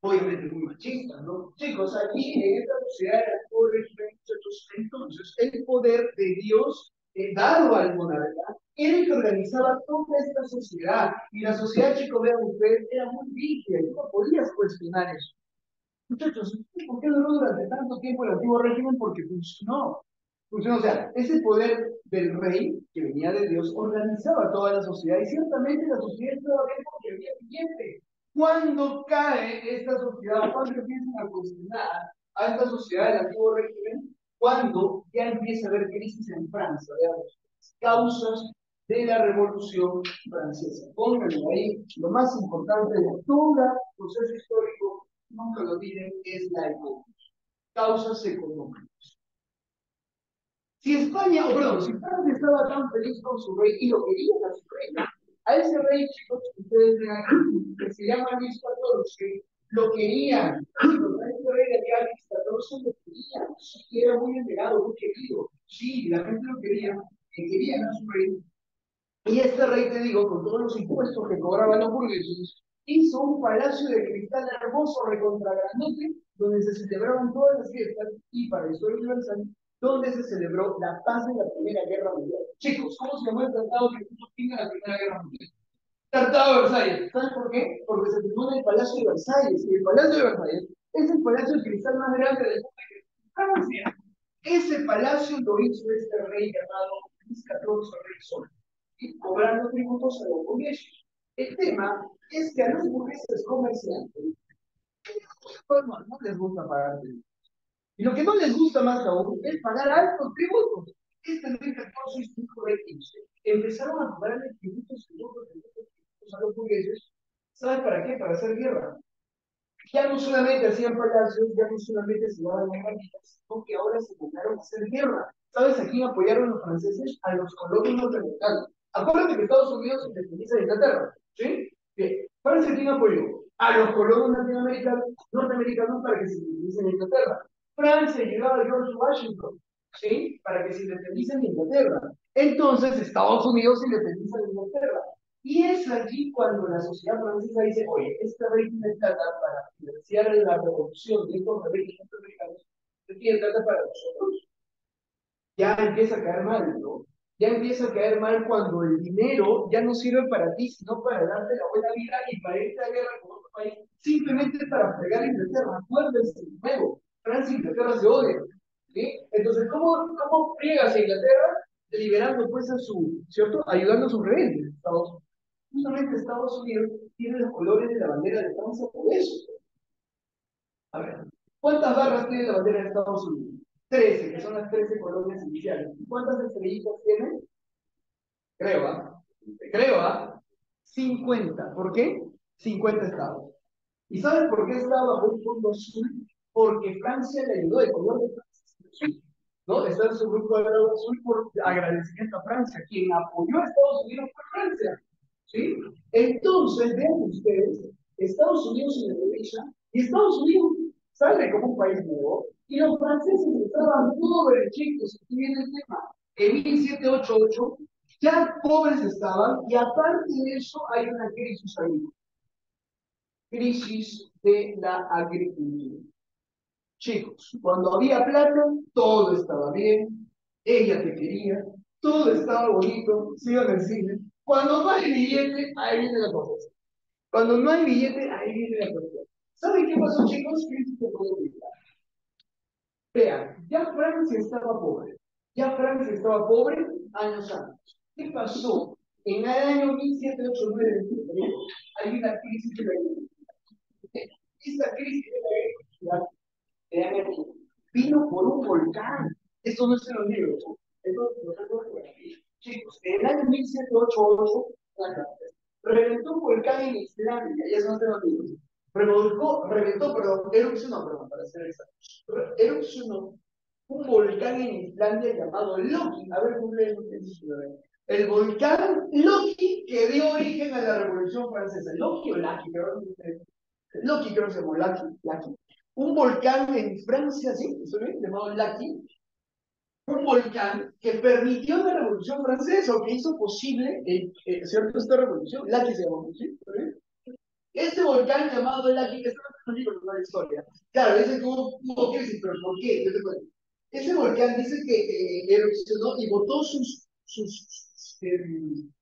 Obviamente muy machista, ¿no? Chicos, aquí en esta sociedad de la pobre muchachos, entonces el poder de Dios dado al monarca era el que organizaba toda esta sociedad. Y la sociedad, chicos, vean ustedes, era muy rígida, y no podías cuestionar eso. Muchachos, ¿por qué duró durante tanto tiempo el antiguo régimen? Porque funcionó. Funcionó, o sea, ese poder del rey, que venía de Dios, organizaba toda la sociedad, y ciertamente la sociedad estaba bien porque había siguiente. Cuando cae esta sociedad, cuando empiezan a cuestionar a esta sociedad del antiguo régimen, cuando ya empieza a haber crisis en Francia, veamos, causas de la Revolución Francesa. Pónganlo ahí, lo más importante de todo el proceso histórico, nunca lo olviden, es la economía. Causas económicas. Si España, o perdón, si Francia estaba tan feliz con su rey y lo querían a su rey, a ese rey, chicos, ustedes ven aquí, que se llama Luis XIV, lo querían. Chicos, a este rey de acá, Luis XIV, lo querían. Sí, era muy venerado, muy querido. Sí, la gente lo quería, que querían a su rey. Y este rey, te digo, con todos los impuestos que cobraban los burgueses, hizo un palacio de cristal hermoso, recontragrandote, donde se celebraban todas las fiestas, y para la historia universal, donde se celebró la paz de la Primera Guerra Mundial. Chicos, ¿cómo se llamó el tratado que puso fin a la Primera Guerra Mundial? Tratado de Versalles. ¿Saben por qué? Porque se firmó en el Palacio de Versalles. Y el Palacio de Versalles es el palacio de cristal más grande del mundo de Francia. Ese palacio lo hizo este rey llamado Luis XIV, rey Sol, y cobrando tributos a los burgueses. El tema es que a los burgueses comerciantes pues, no les gusta pagar tributos. Y lo que no les gusta más aún es pagar altos tributos. Este Luis XIV y su hijo rey empezaron a cobrarle tributos a los burgueses. ¿Saben para qué? Para hacer guerra. Ya no solamente hacían palacios, ya no solamente se daban herramientas, sino que ahora se mandaron a hacer guerra. ¿Sabes a quién apoyaron los franceses? A los colonos norteamericanos. Acuérdate que Estados Unidos se independiza de Inglaterra, ¿sí? Bien. ¿Sabes a quién apoyó? A los colonos norteamericanos para que se independicen de Inglaterra. Francia llegaba a George Washington, ¿sí? Para que se independicen de Inglaterra. Entonces Estados Unidos se independiza de Inglaterra. Y es allí cuando la sociedad francesa dice, oye, esta rey tiene plata para financiar la revolución de estos rebeldes norteamericanos, tiene plata para nosotros. Ya empieza a caer mal, ¿no? Ya empieza a caer mal cuando el dinero ya no sirve para ti, sino para darte la buena vida y para irte a guerra con otro país, simplemente para fregar a Inglaterra. Acuérdense de nuevo, Francia e Inglaterra se odian, ¿sí? Entonces, ¿cómo friegas a Inglaterra? Liberando pues a su, ¿cierto? Ayudando a sus rebeldes, Estados Unidos. Justamente Estados Unidos tiene los colores de la bandera de Francia por eso. A ver, ¿cuántas barras tiene la bandera de Estados Unidos? 13, que son las 13 colonias iniciales. ¿Cuántas estrellitas tiene? Creo, ¿ah? Creo, ¿ah? 50. ¿Por qué? 50 estados. ¿Y sabes por qué está bajo un fondo azul? Porque Francia le ayudó, el color de Francia, ¿no? Está en su grupo de grado azul por agradecimiento a Francia. Quien apoyó a Estados Unidos fue Francia, ¿sí? Entonces, vean ustedes, Estados Unidos se derecha y Estados Unidos sale como un país nuevo y los franceses estaban pobres, chicos, aquí viene el tema. En 1788 ya pobres estaban y aparte de eso hay una crisis ahí. Crisis de la agricultura. Chicos, cuando había plata, todo estaba bien, ella te quería, todo estaba bonito, se iban al cine. Cuando no hay billete, ahí viene la cosa. Cuando no hay billete, ahí viene la cosa. ¿Saben qué pasó, chicos? Crisis de productividad. Vean, ya Francia estaba pobre. Ya Francia estaba pobre años antes. ¿Qué pasó? En el año 1789, hay una crisis de la agricultura. Esta crisis de la agricultura vino por un volcán. Esto no es en los libros. Esto lo tengo por aquí. Chicos, en el año 1788, reventó un volcán en Islandia, ya eso no te lo digo. Reventó, perdón, erupcionó, perdón, para ser exacto. Erupcionó un volcán en Islandia llamado Loki. A ver, el volcán Loki que dio origen a la Revolución Francesa. Loki o Laki, Loki creo que se llamó Laki. Un volcán en Francia, ¿sí? ¿Eso bien? Llamado Laki, un volcán que permitió la Revolución Francesa, o que hizo posible, ¿cierto? Esta revolución, Laki se llamó, ¿sí? Este volcán llamado Laki, que está en un libro, de la historia. Claro, dice que hubo crisis, pero ¿por qué? Yo te cuento. Ese volcán dice que erupcionó y botó sus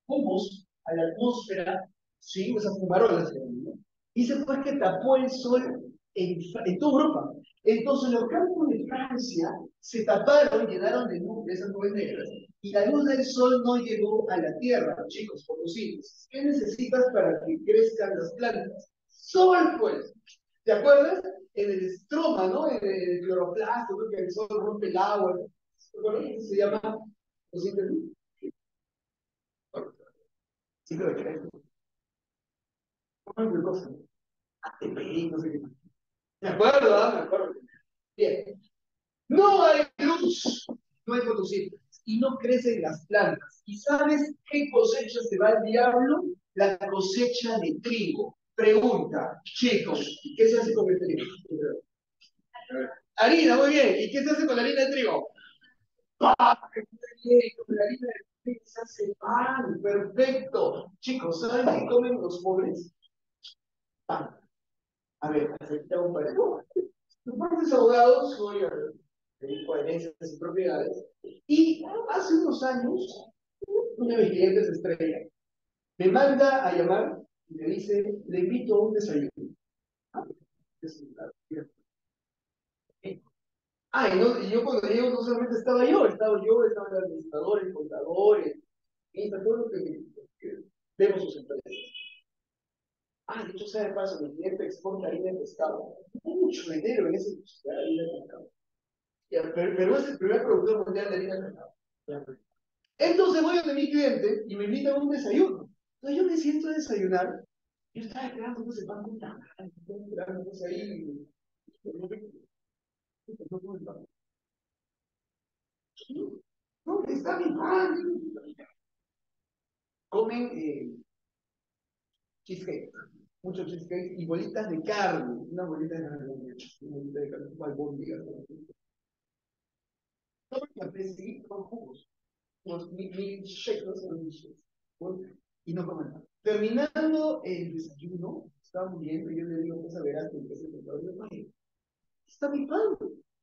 humos a la atmósfera, ¿sí? Esas fumarolas, ¿no? Dice pues que tapó el sol en toda Europa. Entonces los campos de Francia se taparon, llenaron de luz, de esas nubes negras, y la luz del sol no llegó a la tierra, chicos, por los siglos. ¿Qué necesitas para que crezcan las plantas? Sol, pues. ¿Te acuerdas? En el estroma, ¿no? En el cloroplasto, creo que el sol rompe el agua. ¿Te acuerdas? Eso se llama, ¿lo sientes? Sí, creo que es. ¿Cómo es cosa? ATP, no sé qué más. ¿Me acuerdo? ¿Ah? Me acuerdo. Bien. No hay luz, no hay fotosíntesis y no crecen las plantas. ¿Y sabes qué cosecha se va al diablo? La cosecha de trigo. Pregunta, chicos, ¿qué se hace con el trigo? Harina, muy bien. ¿Y qué se hace con la harina de trigo? ¡Ah! Bien, con la harina de trigo se hace pan. Perfecto. Chicos, ¿saben qué comen los pobres? Pan. A ver, aceptamos para los propios abogados, soy dedico a herencias y propiedades. Y hace unos años, una de mis clientes estrella me manda a llamar y me dice: le invito a un desayuno. Y yo cuando llego no solamente estaba el administrador, el contador, todo lo que vemos sus empresas. De hecho, sea de paso, mi cliente exporta harina de pescado. Mucho dinero en esa industria de harina de pescado. Pero es el primer productor mundial de harina de pescado. Entonces voy a mi cliente y me invita a un desayuno. Entonces yo me siento a desayunar. Yo estaba esperando que se pan con tamal, estaba esperando pues ahí. ¿Dónde está mi pan? Comen cheesecake, muchos cheesecake y bolitas de carne. Una bolita de carne, una bolita de carne, como albóndigas. Toman café, sí, con jugos. Los milkshakes, no son milkshakes. Y no comen nada. Terminando el desayuno, estábamos viendo y yo le digo: pues a ver, antes de que está mi pan.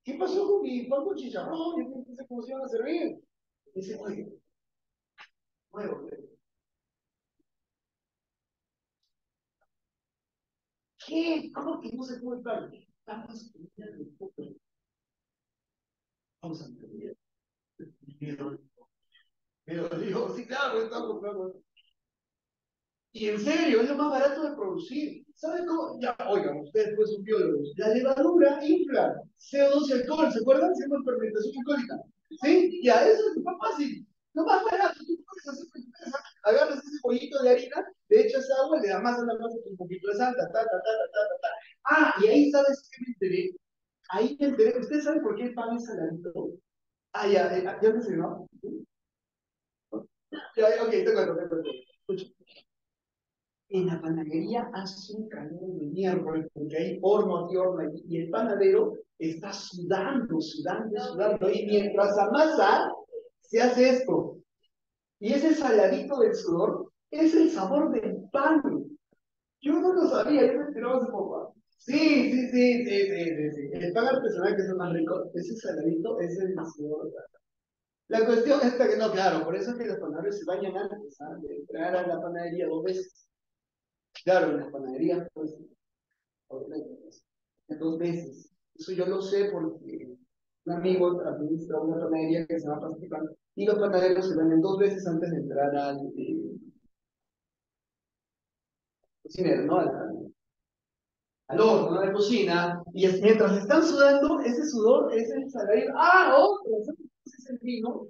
¿Qué pasó con mi pan con chicharrón? Yo pensé cómo se iban a servir. Dice: oye, bueno, ¿qué? ¿Cómo que no se come el pan? Estamos comiendo el pan. Vamos a entender. Pero digo, sí, claro, estamos comprando. Y en serio, es lo más barato de producir. ¿Saben cómo? Ya, oigan, ustedes pues son biólogos. La levadura infla CO2 y alcohol, ¿se acuerdan? Se llama fermentación alcohólica. ¿Sí? Ya, eso es más fácil. Lo más barato, tú puedes hacer tu empresa, agarras ese pollito de harina, le echas agua, le amasas la masa con un poquito de sal, ta. Y ahí sabes qué me enteré. Ahí me enteré. ¿Ustedes saben por qué el pan es saladito? Ya me no. Ya, ok, te cuento. Escucha. En la panadería hace un calor de miércoles, porque hay horno aquí, horno allí, y el panadero está sudando, y mientras amasa, se hace esto. Y ese saladito del sudor es el sabor del pan. Yo no lo sabía, yo me enteré hace poco. Sí. El pan artesanal, que es el más rico, ese saladito es el sudor. La cuestión es que no, claro, por eso es que los panaderos se bañan antes, ¿sabes? De entrar a la panadería 2 veces. Claro, en las panaderías, pues, en 2 veces. Eso yo lo sé porque un amigo administra una panadería que se llama Pasticán y los panaderos se bañan 2 veces antes de entrar al cocinero, ¿no? Al horno, ¿no? A la cocina. Y mientras están sudando, ese sudor es el salario. Otro, ¿sabes qué es el vino?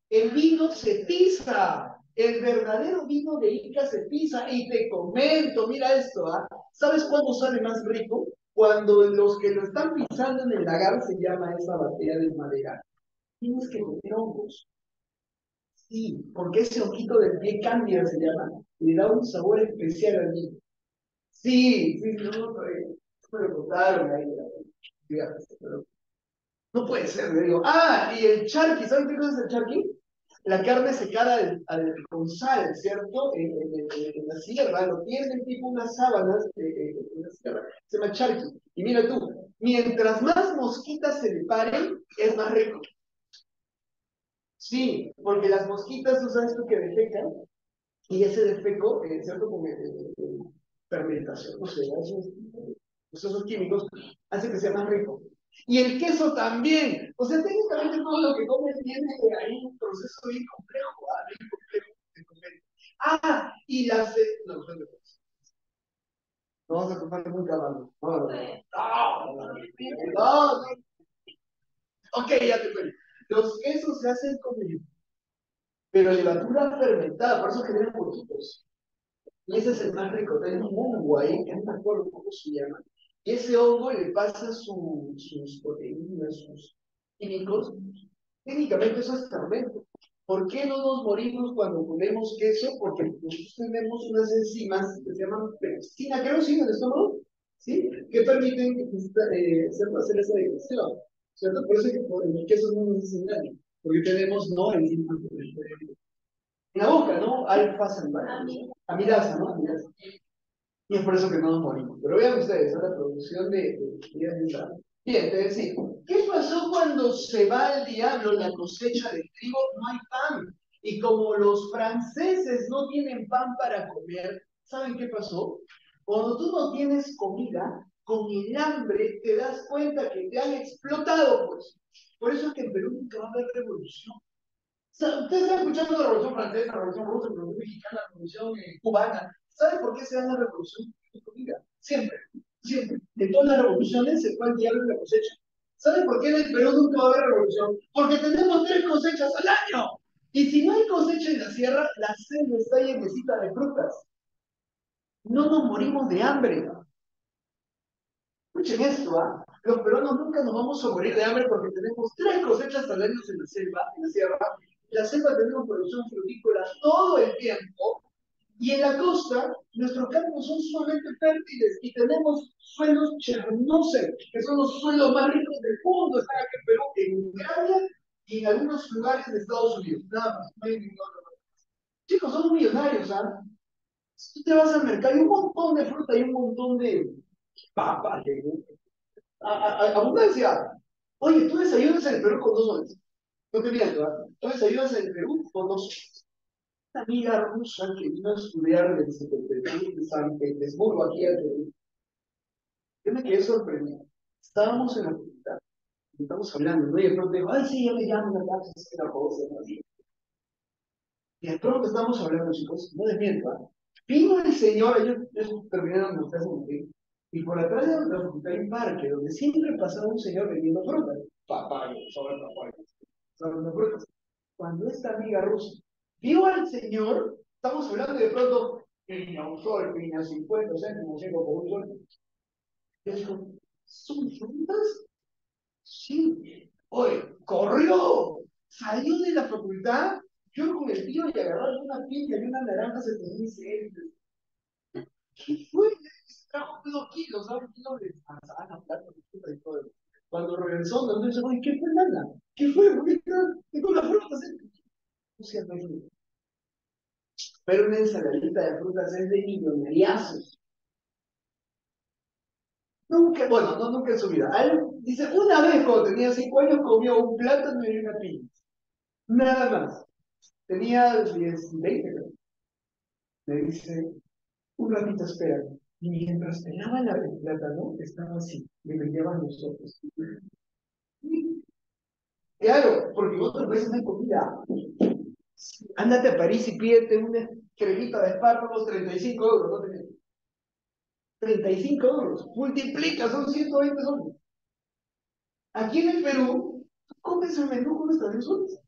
El vino se tiza. El verdadero vino de Ica se tiza. Y te comento, mira esto, ¿ah? ¿Sabes cuándo sale más rico? Cuando los que lo están pisando en el lagar se llama esa batalla del madera. Tienes que meter hongos. Sí, porque ese ojito del pie cambia, se llama. Le da un sabor especial al vino. Sí, no me lo contaron ahí. Fíjate, pero no puede ser, le digo. Y el charqui, ¿saben qué cosa es el charqui? La carne secada con sal, ¿cierto? En la sierra, lo tienen tipo unas sábanas en la sierra, se llama charqui. Y mira tú, mientras más mosquitas se le paren, es más rico. Sí, porque las mosquitas, tú sabes tú que defecan, y ese defeco, ¿cierto? Como fermentación, no sé, esos químicos, hace que sea más rico. Y el queso también. O sea, técnicamente todo lo que comes tiene ahí un proceso bien complejo, bien complejo de comer. Y las... no, No vamos a comer nunca más. No. Ok, ya te cuento. Los quesos se hacen con pero levadura fermentada, por eso generan poquitos. Y ese es el más rico. Tenemos un hongo ahí, que no me acuerdo cómo se llama. Y ese hongo le pasa sus proteínas, sus químicos. Técnicamente eso es fermento. ¿Por qué no nos morimos cuando comemos queso? Porque nosotros tenemos unas enzimas que se llaman pepsina, creo, sí, en el estómago, ¿sí? Que permiten hacer esa digestión, ¿cierto? Por eso es que en el queso no nos hacen daño, porque tenemos, no, enzimas en la boca, ¿no? Alfa amilasa, ¿no? Amilasa. Y es por eso que no nos morimos. Pero vean ustedes, ¿no? La producción de bien, te decía, ¿qué pasó cuando se va al diablo la cosecha de trigo? No hay pan. Y como los franceses no tienen pan para comer, ¿saben qué pasó? Cuando tú no tienes comida, con el hambre te das cuenta que te han explotado, pues. Por eso es que en Perú nunca va a haber revolución. Ustedes están escuchando la Revolución Francesa, la Revolución Rusa, la Revolución Mexicana, la Revolución cubana. ¿Saben por qué se da la revolución económica? Siempre, siempre. En todas las revoluciones se fue el diablo en la cosecha. ¿Saben por qué en el Perú nunca va a haber revolución? Porque tenemos 3 cosechas al año. Y si no hay cosecha en la sierra, la selva está llenecita de frutas. No nos morimos de hambre. Escuchen esto, ¿ah? Los peruanos nunca nos vamos a morir de hambre porque tenemos 3 cosechas al año en la selva, en la sierra. En la selva tenemos producción frutícola todo el tiempo. Y en la costa, nuestros campos son sumamente fértiles y tenemos suelos Chernósek, que son los suelos más ricos del mundo. Están aquí en Perú, en Ucrania y en algunos lugares de Estados Unidos. Nada más, no hay ningún otro. Chicos, somos millonarios, ¿ah? Si tú te vas al mercado, hay un montón de fruta y un montón de papas, abundancia. Oye, tú desayunas en el Perú con 2 soles. No te miento, ¿verdad? Tú desayunas en el Perú con 2 soles. Una amiga rusa que vino a estudiar de San Petersburgo aquí al Perú. Yo me quedé sorprendido. Estábamos en la facultad, estamos hablando, ¿no? Y de pronto digo, ay, sí, yo me llamo la clase, es la cosa, ¿no? Y de pronto estamos hablando, chicos, no les miento, ¿ah? Vino el señor, ellos terminaron los clases y por atrás de la facultad hay un parque donde siempre pasaba un señor vendiendo frutas, papayas, sobre papayas, sobre frutas. Cuando esta amiga rusa vio al señor, estamos hablando y de pronto, piña, un sol, piña, 50 céntimos, 5 por un sol. Y dijo, ¿son frutas? Sí. Oye, corrió, salió de la facultad, yo con el tío y agarrando una piña y una naranja se tenía ese. ¿Qué fue? Trajo 2 kilos, ¿sabes? Kilos de manzana, plátano, fruta y todo. Cuando regresó, nos dice, oye, ¿qué fue, nana? ¿Qué fue? ¿Por qué tengo las frutas? No sé, pero una ensaladita de frutas es de millonariazos. Nunca, bueno, no nunca en su vida. Dice, una vez cuando tenía 5 años comió un plátano y una piña. Nada más. Tenía 10, 20, creo. Me dice, un ratito espera. Y mientras pelaba el plátano, estaba así, le brillaban los ojos. Claro, porque en otros países no hay comida. Ándate a París y pídete una cremita de espárragos, 35 euros, no te 35 euros. Multiplica, son 120 soles. Aquí en el Perú, tú comes el menú con hasta 10 soles.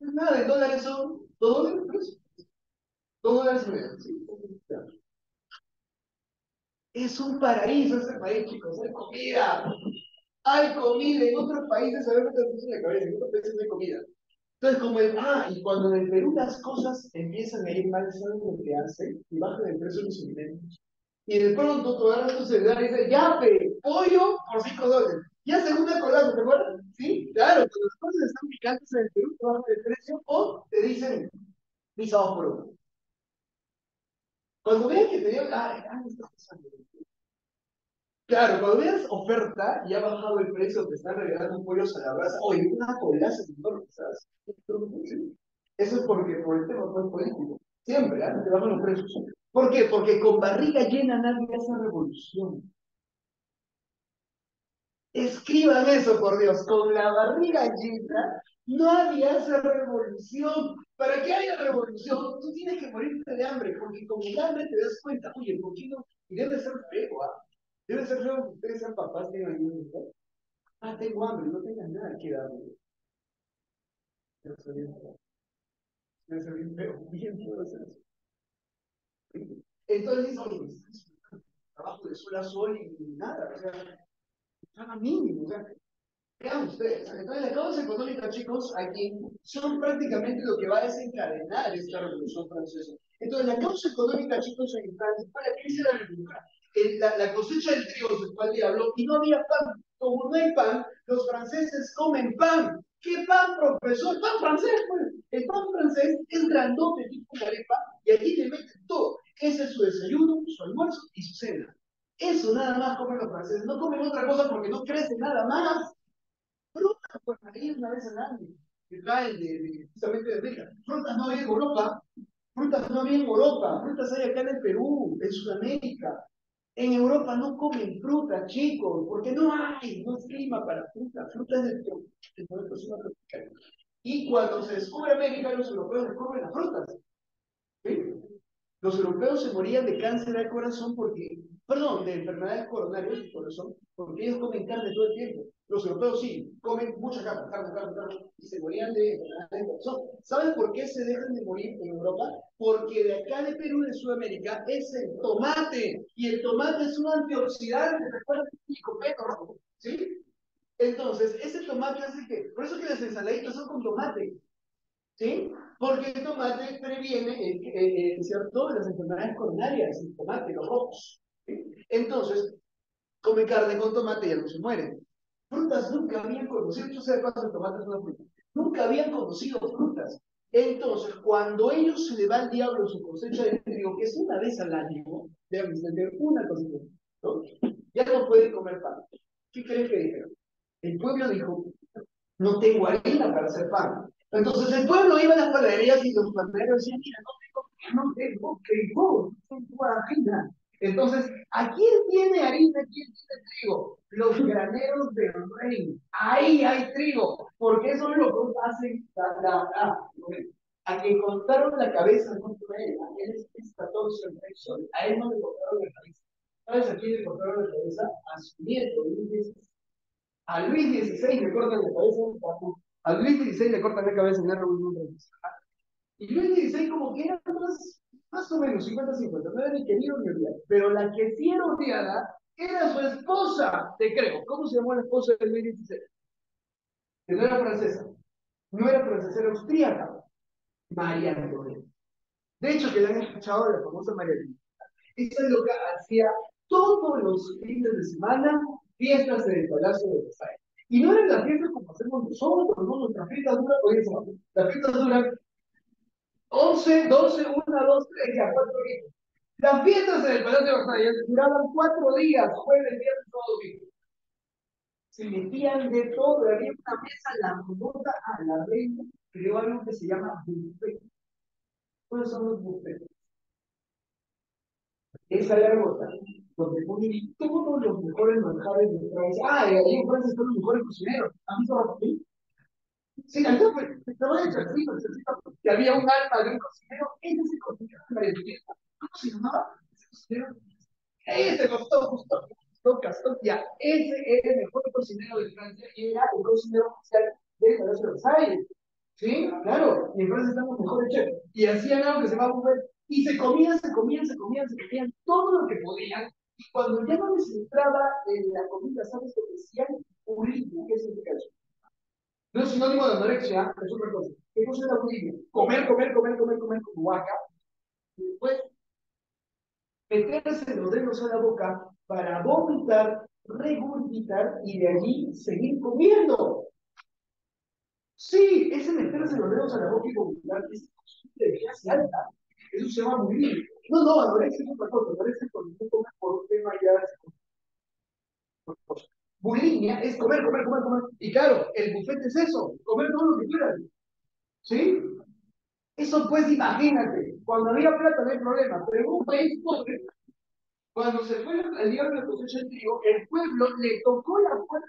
Nada, de dólares son 2 dólares, pues. 2 dólares y medio. ¿Sí? Es un paraíso ese país, chicos. Hay comida. Hay comida. En otros países, a ver, me te en la cabeza. En otros países no hay comida. Entonces, y cuando en el Perú las cosas empiezan a ir mal, ¿saben lo que hacen? Y bajan el precio de los alimentos. Y de pronto tú agarras tu celular y dices, yape, pollo por 5 dólares. Ya segunda colazo, ¿te acuerdas? Sí, claro, cuando las cosas están picantes en el Perú, te bajan el precio o te dicen, mis ojos por uno. Cuando vean que te digan, está pasando. Claro, cuando veas oferta y ha bajado el precio, te están regalando pollos a la brasa, oye, una colaza, no lo sabes. Eso es porque por el tema político. Siempre, te bajan los precios. ¿Por qué? Porque con barriga llena nadie hace revolución. Escriban eso, por Dios, con la barriga llena nadie hace revolución. Para que haya revolución, tú tienes que morirte de hambre, porque con el hambre te das cuenta, oye, ¿por qué no? Y debe ser feo, ¿ah? Debe ser feo que ustedes sean papás, tengan un hijo. Ah, tengo hambre, no tengas nada que darme. Debe ser bien feo. Debe ser bien feo, bien feo hacer eso. Entonces dices, oye, trabajo de sol a sol y nada, o sea, nada mínimo, o sea, vean ustedes, entonces las causas económicas, chicos, aquí son prácticamente lo que va a desencadenar esta revolución francesa. Entonces, la causa económica, chicos, en Francia fue la crisis de la agricultura. La cosecha del trigo se fue al diablo y no había pan. Como no hay pan, los franceses comen pan. ¿Qué pan, profesor? Pan francés, pues. El pan francés es grandote, tipo de arepa, y aquí te meten todo. Ese es su desayuno, su almuerzo y su cena. Eso nada más comen los franceses. No comen otra cosa porque no crece nada más. Frutas, pues ahí una vez al año, que traen justamente de América. Frutas no había en Europa, frutas no había en Europa, frutas hay acá en el Perú, en Sudamérica. En Europa no comen fruta, chicos, porque no hay, no es clima para fruta, fruta es del clima tropical. Y cuando se descubre América, los europeos descubren las frutas. ¿Sí? Los europeos se morían de cáncer al corazón porque, perdón, de enfermedades coronarias del corazón, porque ellos comen carne todo el tiempo. Los europeos sí, comen mucha carne, y se morían de enfermedades del corazón. ¿Saben por qué se dejan de morir en Europa? Porque de acá de Perú, de Sudamérica, es el tomate, y el tomate es un antioxidante, recuerda el licopeno rojo, ¿sí? Entonces, ese tomate hace que, por eso que las ensaladitas son con tomate, ¿sí? Porque el tomate previene, ¿cierto?, las enfermedades coronarias, el tomate, los rojos. ¿Sí? Entonces, come carne con tomate y ya no se mueren. Frutas nunca habían conocido, yo sé de paso el tomate es una fruta, nunca habían conocido frutas. Entonces, cuando ellos se le va al diablo su cosecha de trigo, que es una vez al año, deben entender una cosecha, ¿no? Ya no pueden comer pan. ¿Qué creen que dijeron? El pueblo dijo, no tengo harina para hacer pan. Entonces el pueblo iba a las panaderías y los panaderos decían, mira, no tengo harina. Entonces, ¿a quién tiene harina? ¿Quién tiene trigo? Los graneros del rey. Ahí hay trigo, porque eso es lo que hacen a quien cortaron la cabeza no fue él, a él es 14 el rey Sol. A él no le cortaron la cabeza. ¿Sabes a quién le cortaron la cabeza? A su nieto, a Luis XVI le cortan la cabeza, a Luis XVI le cortan la cabeza en la revolución francesa. Y Luis XVI como que era más o menos 50-50, no era ni querido ni odiado. Pero la que sí era odiada era su esposa, te creo. ¿Cómo se llamó la esposa de Luis XVI? Que no era francesa. No era francesa, era austríaca. María Antoinette. De hecho, que la han escuchado de la famosa María Antoinette. Esa loca hacía todos los fines de semana fiestas en el Palacio de Versalles. Y no eran las fiestas como hacemos nosotros, ¿no? Nuestras fiestas duran, oye, las fiestas duran 11, 12, 1, 2, 3, ya, 4 días. Las fiestas en el Palacio de Versalles duraban 4 días, jueves, viernes, sábado, domingo. Se metían de todo, había una mesa, la monota a la reina, creó algo que se llama buffet. ¿Cuáles son los buffets? Esa largota, donde ponen todos los mejores manjares de Francia. Ah, ahí en Francia están los mejores cocineros. ¿Han visto Ratatouille? Sí, ahí estaba hecho así, que había un alma de un cocinero. Ese es el cocinero de María Antonieta. ¿Cómo se llamaba? Ese cocinero. Ese costó Castó, ya. Ese era el mejor cocinero de Francia y era el cocinero oficial del Palacio de Versalles. ¿Sí? Claro. Y en Francia están los mejores chefs. Y hacían algo que se llamaba buffet. Y se comían todo lo que podían. Y cuando ya no les entraba en la comida, ¿sabes lo que decían? Bulimia. ¿Qué significa eso? No es sinónimo de anorexia, es otra cosa. ¿Qué cosa es la bulimia? Comer como vaca. Y después meterse los dedos a la boca para vomitar, regurgitar y de allí seguir comiendo. Sí, ese meterse los dedos a la boca y vomitar es de clase alta. Eso se llama bulimia. No, anorexia es otra cosa. Anorexia es cuando tú comes por un tema ya. Bulimia es comer. Y claro, el buffet es eso, comer todo lo que quieras. ¿Sí? Eso pues imagínate, cuando había plata no hay problema, pero en un país pobre, cuando se fue el día de la cosecha del trigo, el pueblo le tocó la puerta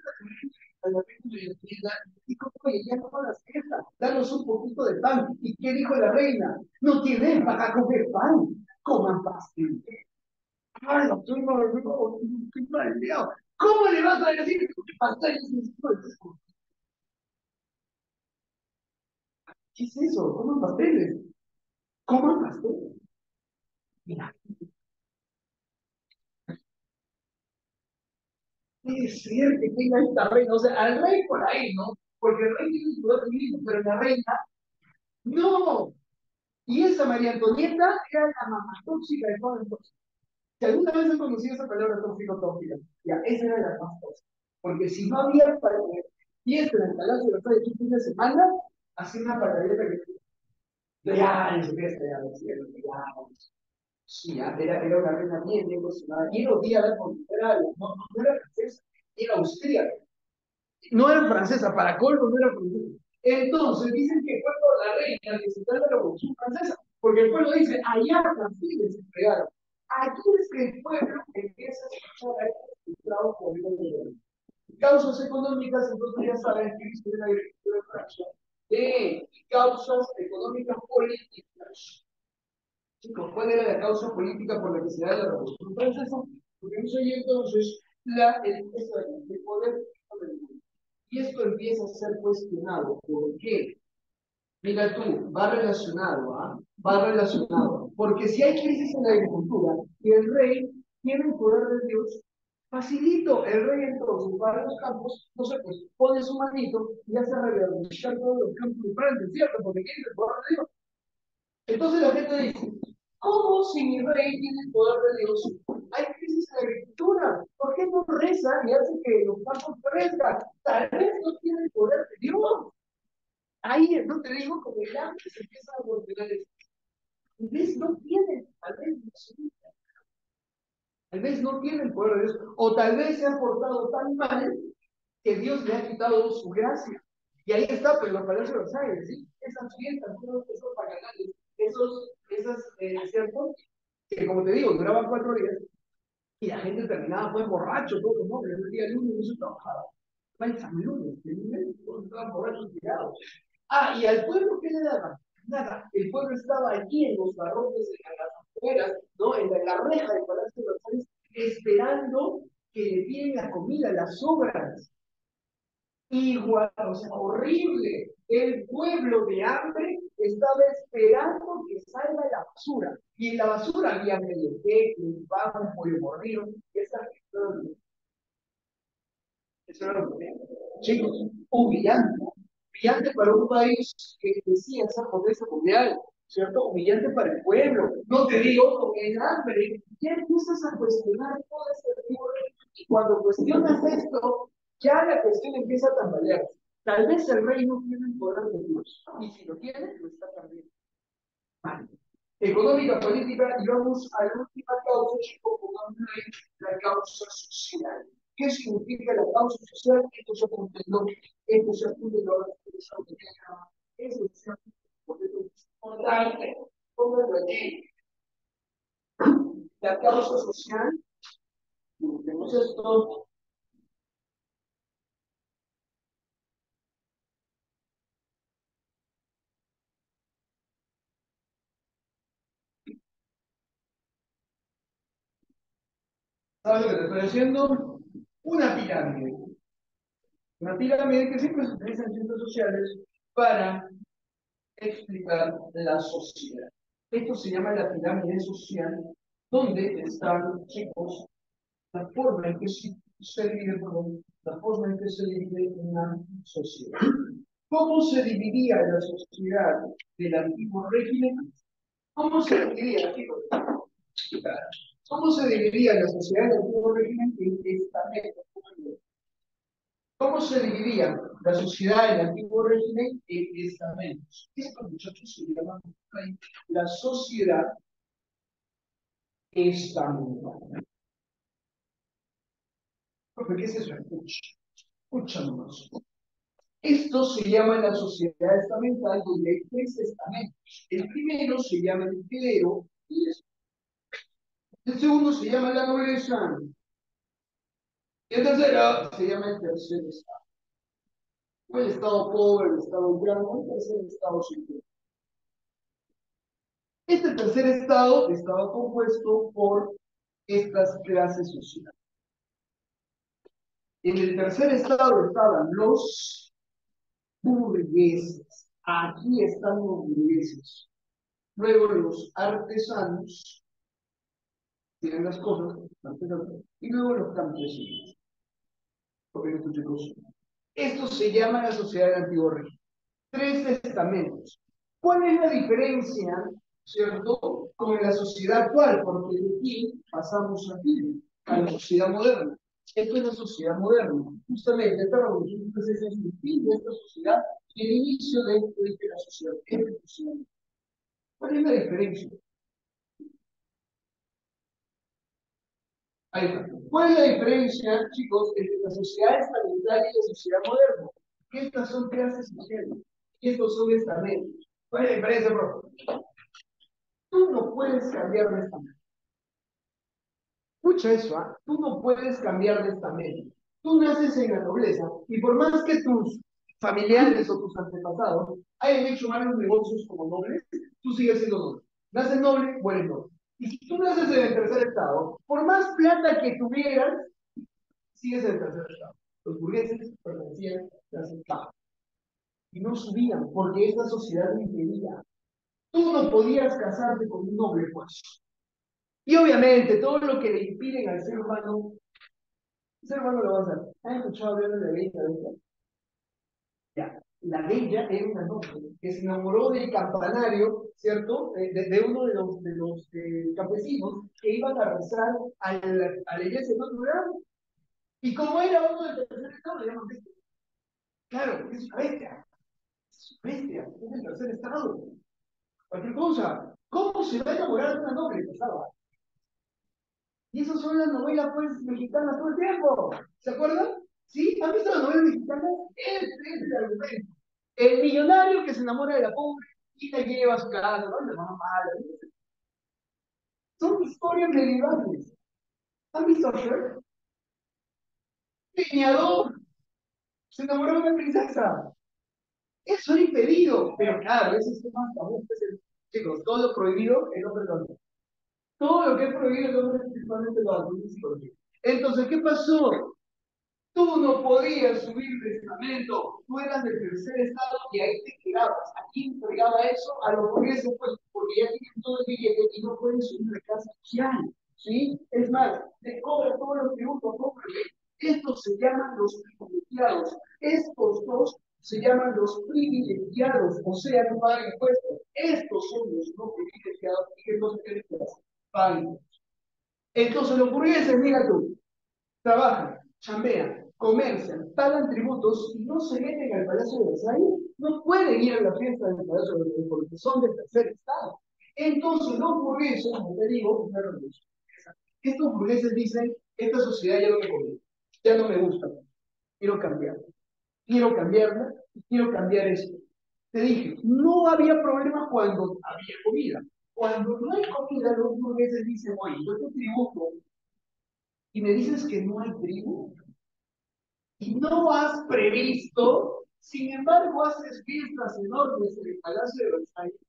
a la reina y dijo, oye, ya no hagas fiesta, danos un poquito de pan. ¿Y qué dijo la reina? No tienen para comer pan, coman pastel. Ay, estoy mal, no, estoy mal, liado. ¿Cómo le vas a decir que pastel es un esfuerzo? ¿Qué es eso? Coman pasteles. Coman pasteles. Mira, puede ser que tenga esta reina, o sea, al rey por ahí, ¿no? Porque el rey tiene un poder divino, pero la reina, no. Y esa María Antonieta era la más tóxica de todas las cosas. Si alguna vez han conocido esa palabra tóxico-tóxica, ya, esa era la más tóxica. Porque si no había fiesta en el Palacio de los Reyes un fin de semana, hacía una patalleta que ya, ni siquiera estrella del cielo, ya, sí, ya, era una reina bien emocionada, y era odiada porque no era francesa, era austríaca. No era francesa, para colmo no era francesa. Entonces dicen que fue por la reina que se trata de la Revolución Francesa, porque el pueblo dice, allá franceses se entregaron. Aquí es que el pueblo empieza a escuchar a estos esclavos por el gobierno. Causas económicas, entonces ya saben que es la agricultura de Francia, de causas económicas políticas. Chicos, ¿cuál era la causa política por la que se da la Revolución Francesa? Porque no soy entonces el poder. Y esto empieza a ser cuestionado. ¿Por qué? Mira tú, va relacionado, ¿ah? Va relacionado. Porque si hay crisis en la agricultura y el rey tiene el poder de Dios, facilito, el rey entonces va a los campos, no sé, pues pone su manito y hace rehabilitar todos los campos de Francia, ¿cierto? Porque tiene el poder de Dios. Entonces la gente dice, ¿cómo si mi rey tiene el poder de Dios? Hay crisis en la agricultura. ¿Por qué no reza y hace que los campos crezcan? Tal vez no tiene el poder de Dios. Ahí no te digo como el hambre se empieza a volver eso. Tal vez no tiene, tal vez no tiene el poder de Dios, o tal vez se ha portado tan mal que Dios le ha quitado su gracia. Y ahí está, pues, los palacios de Versalles, ¿sí? Esas fiestas, todos esos bacanales, esas, ¿cierto? Que como te digo, duraban 4 días, y la gente terminaba pues borracho, todo, ¿no? Pero el día lunes no se trabajaba. Va el San Lunes, el lunes todos estaban borrachos tirados. Ah, y al pueblo, ¿qué le daban? Nada, el pueblo estaba allí en los barrotes, en las afueras, ¿no? En la reja del Palacio de Versalles, esperando que le tiren la comida, las sobras. Igual, o sea, horrible. El pueblo de hambre estaba esperando que salga la basura. Y en la basura había medio un pan, pollo mordido. Eso era lo que chicos, humillante. Humillante para un país que decía esa pobreza mundial, ¿cierto? Humillante para el pueblo. No te digo con el hambre. Ya empiezas a cuestionar todo este tipo de... Y cuando cuestionas esto, ya la cuestión empieza a tambalear. Tal vez el rey no tiene el poder de Dios. Y si lo tiene, lo está perdiendo. Vale. Económica, política, y vamos a la última causa, chicos, pongamos ahí la causa social. ¿Qué significa la causa social? Esto se comprendió, esto se apunta ahora, eso es importante. Pónganlo allí. La causa social, tenemos esto, ¿sabes lo que te estoy diciendo? Una pirámide. Una pirámide que siempre se utiliza en ciencias sociales para explicar la sociedad. Esto se llama la pirámide social, donde están, chicos, la forma en que se divide, perdón, la forma en que se divide una sociedad. ¿Cómo se dividía la sociedad del antiguo régimen? ¿Cómo se dividía, chicos? ¿Cómo se dividía la sociedad del antiguo régimen en estamentos? ¿Cómo se dividía la sociedad del antiguo régimen en estamentos? Estos muchachos se llaman la sociedad estamental. Porque ¿qué es eso? Escucha nomás. Esto se llama la sociedad estamental, donde hay 3 estamentos. El primero se llama el clero, y el segundo se llama la nobleza, y el tercero se llama el tercer estado. El estado pobre, el estado llano, el tercer estado superior. Este tercer estado estaba compuesto por estas clases sociales. En el tercer estado estaban los burgueses. Aquí están los burgueses. Luego los artesanos, tienen las cosas, y luego los campesinos. Esto se llama la sociedad del antiguo régimen. Tres estamentos. ¿Cuál es la diferencia, cierto, con la sociedad actual? Porque de aquí pasamos aquí, a la sociedad moderna. Esto es la sociedad moderna. Justamente esta revolución es el fin de esta sociedad y el inicio de la sociedad. ¿Cuál es la diferencia? Ahí está. ¿Cuál es la diferencia, chicos, entre la sociedad estamental y la sociedad moderna? Que estas son clases sociales y estos son estamentos. ¿Cuál es la diferencia, profe? Tú no puedes cambiar de estamento. Escucha eso, ¿ah? Tú no puedes cambiar de estamento. Tú naces en la nobleza y por más que tus familiares o tus antepasados hayan hecho malos negocios como nobles, tú sigues siendo noble. Naces noble, mueres noble. Y si tú naces en el tercer estado, por más plata que tuvieras, sigues en el tercer estado. Los burgueses pertenecían a la sociedad y no subían porque esta sociedad lo impedía. Tú no podías casarte con un noble, pues. Y obviamente, todo lo que le impiden al ser humano, el ser humano lo va a hacer. ¿Han escuchado hablar de la bella? Ya, la bella era una noble que se enamoró del campanario, ¿cierto? De uno de los campesinos que iban a rezar a la iglesia de Notre Dame. Y como era uno del tercer estado, le llaman bestia. Claro, es una bestia. Es una bestia. Es el tercer estado. Cualquier cosa. ¿Cómo se va a enamorar de una noble? Pasaba. Y esas son las novelas pues mexicanas todo el tiempo. ¿Se acuerdan? ¿Sí? ¿Han visto las novelas mexicanas? Este es el argumento. El millonario que se enamora de la pobre y la lleva a su casa, ¿no? La mamá mala. Son historias medievales. ¿Han visto a Shrek? Leñador se enamoró de una princesa. Eso era impedido. Pero claro, ese es más tabú. Chicos, todo lo prohibido, el hombre lo hace. Todo lo que es prohibido, el hombre principalmente lo hace. Entonces, ¿qué pasó? Tú no podías subir de estamento, tú eras del tercer estado y ahí te quedabas. ¿A quién entregaba eso? A los burgueses, pues, porque ya tienen todo el billete y no pueden subir de casa social. ¿Sí? Es más, te cobran todos los tributos, cómprale. Estos se llaman los privilegiados. Estos dos se llaman los privilegiados, o sea, no pagan impuestos. Estos son los no privilegiados y que no se pagan impuestos. Entonces, los burgueses, mira tú, trabajan, chambean, comercian, pagan tributos y no se meten al Palacio de Versalles, no pueden ir a la fiesta del Palacio de Versalles porque son del tercer estado. Entonces los burgueses, como te digo, estos burgueses dicen, esta sociedad ya no me conviene, ya no me gusta, quiero cambiarla y quiero cambiar esto. Te dije, no había problema cuando había comida. Cuando no hay comida, los burgueses dicen, oye, yo te tributo y me dices que no hay tributo y no has previsto, sin embargo, haces fiestas enormes en el Palacio de Versalles.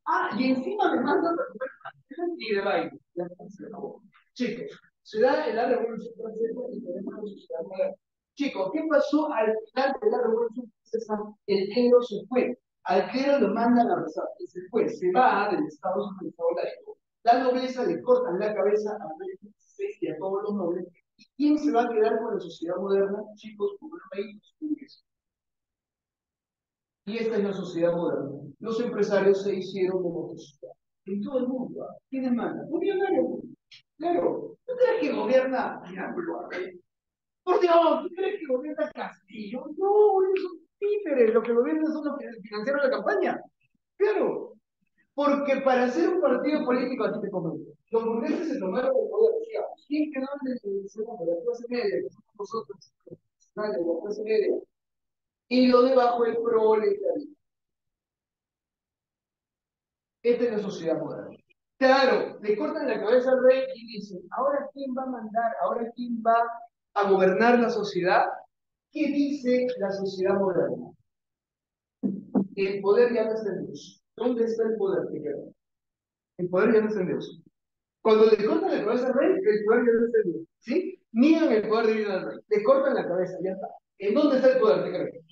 Ah, y encima me mandan a y de baile. Ya se acabó. Chicos, se da en la Revolución Francesa y tenemos la sociedad moderna. Chicos, ¿qué pasó al final de la Revolución Francesa? El clero se fue. Al clero lo mandan a rezar y se fue. Se va del Estado Estado laico. La nobleza le cortan la cabeza a Luis XVI y a todos los nobles. ¿Quién se va a quedar con la sociedad moderna? Chicos, como los burgueses. Y esta es la sociedad moderna. Los empresarios se hicieron de la sociedad. En todo el mundo. ¿Quiénes mandan? Gobierno. Claro. ¿Tú crees que gobierna Triángulo? Por Dios, ¿tú crees que gobierna Castillo? No, ellos son títeres. Lo que gobiernan son los que financiaron la campaña. Claro. Porque para hacer un partido político, aquí te comento, los burgueses se tomaron el poder. Decíamos, ¿quién quedó en el segundo? La clase media, que somos nosotros, la clase media. Y lo debajo el proletariado. Esta es la sociedad moderna. Claro, le cortan la cabeza al rey y dicen, ¿ahora quién va a mandar? ¿Ahora quién va a gobernar la sociedad? ¿Qué dice la sociedad moderna? El poder ya no está en Dios. ¿Dónde está el poder que queda? El poder ya no está en Dios. Cuando le cortan la cabeza al rey, el poder ya no está en Dios. ¿Sí? Niegan el poder divino al rey. Le cortan la cabeza, ya está. ¿En dónde está el poder? ¿Qué crees?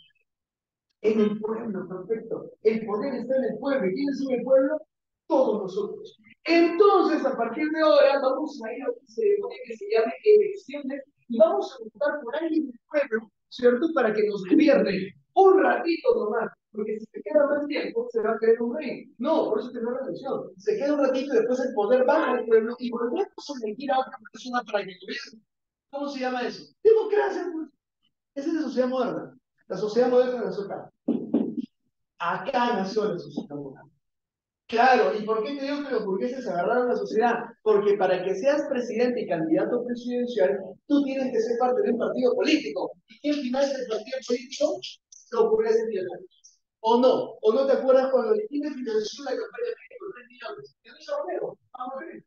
En el pueblo, perfecto. El poder está en el pueblo. ¿Y quiénes son el pueblo? Todos nosotros. Entonces, a partir de ahora, vamos a ir a una ceremonia que se llame elecciones y vamos a votar por alguien del pueblo, ¿cierto? Para que nos gobierne un ratito nomás. Porque si se queda más tiempo, se va a creer un rey. No, por eso tenemos la elección. Se queda un ratito y después el poder baja al pueblo y volvemos a elegir a otra persona para que gobierne. ¿Cómo se llama eso? Democracia, pues. Esa es la sociedad moderna. La sociedad moderna nació acá. Acá nació la sociedad moderna. Claro, ¿y por qué te digo que los burgueses agarraron la sociedad? Porque para que seas presidente y candidato presidencial, tú tienes que ser parte de un partido político. ¿Y quién financia el partido político? Los burgueses millonarios. ¿O no? ¿O no te acuerdas cuando quién financió la campaña de México 3 millones? Dionisio Romero. Vamos a ver.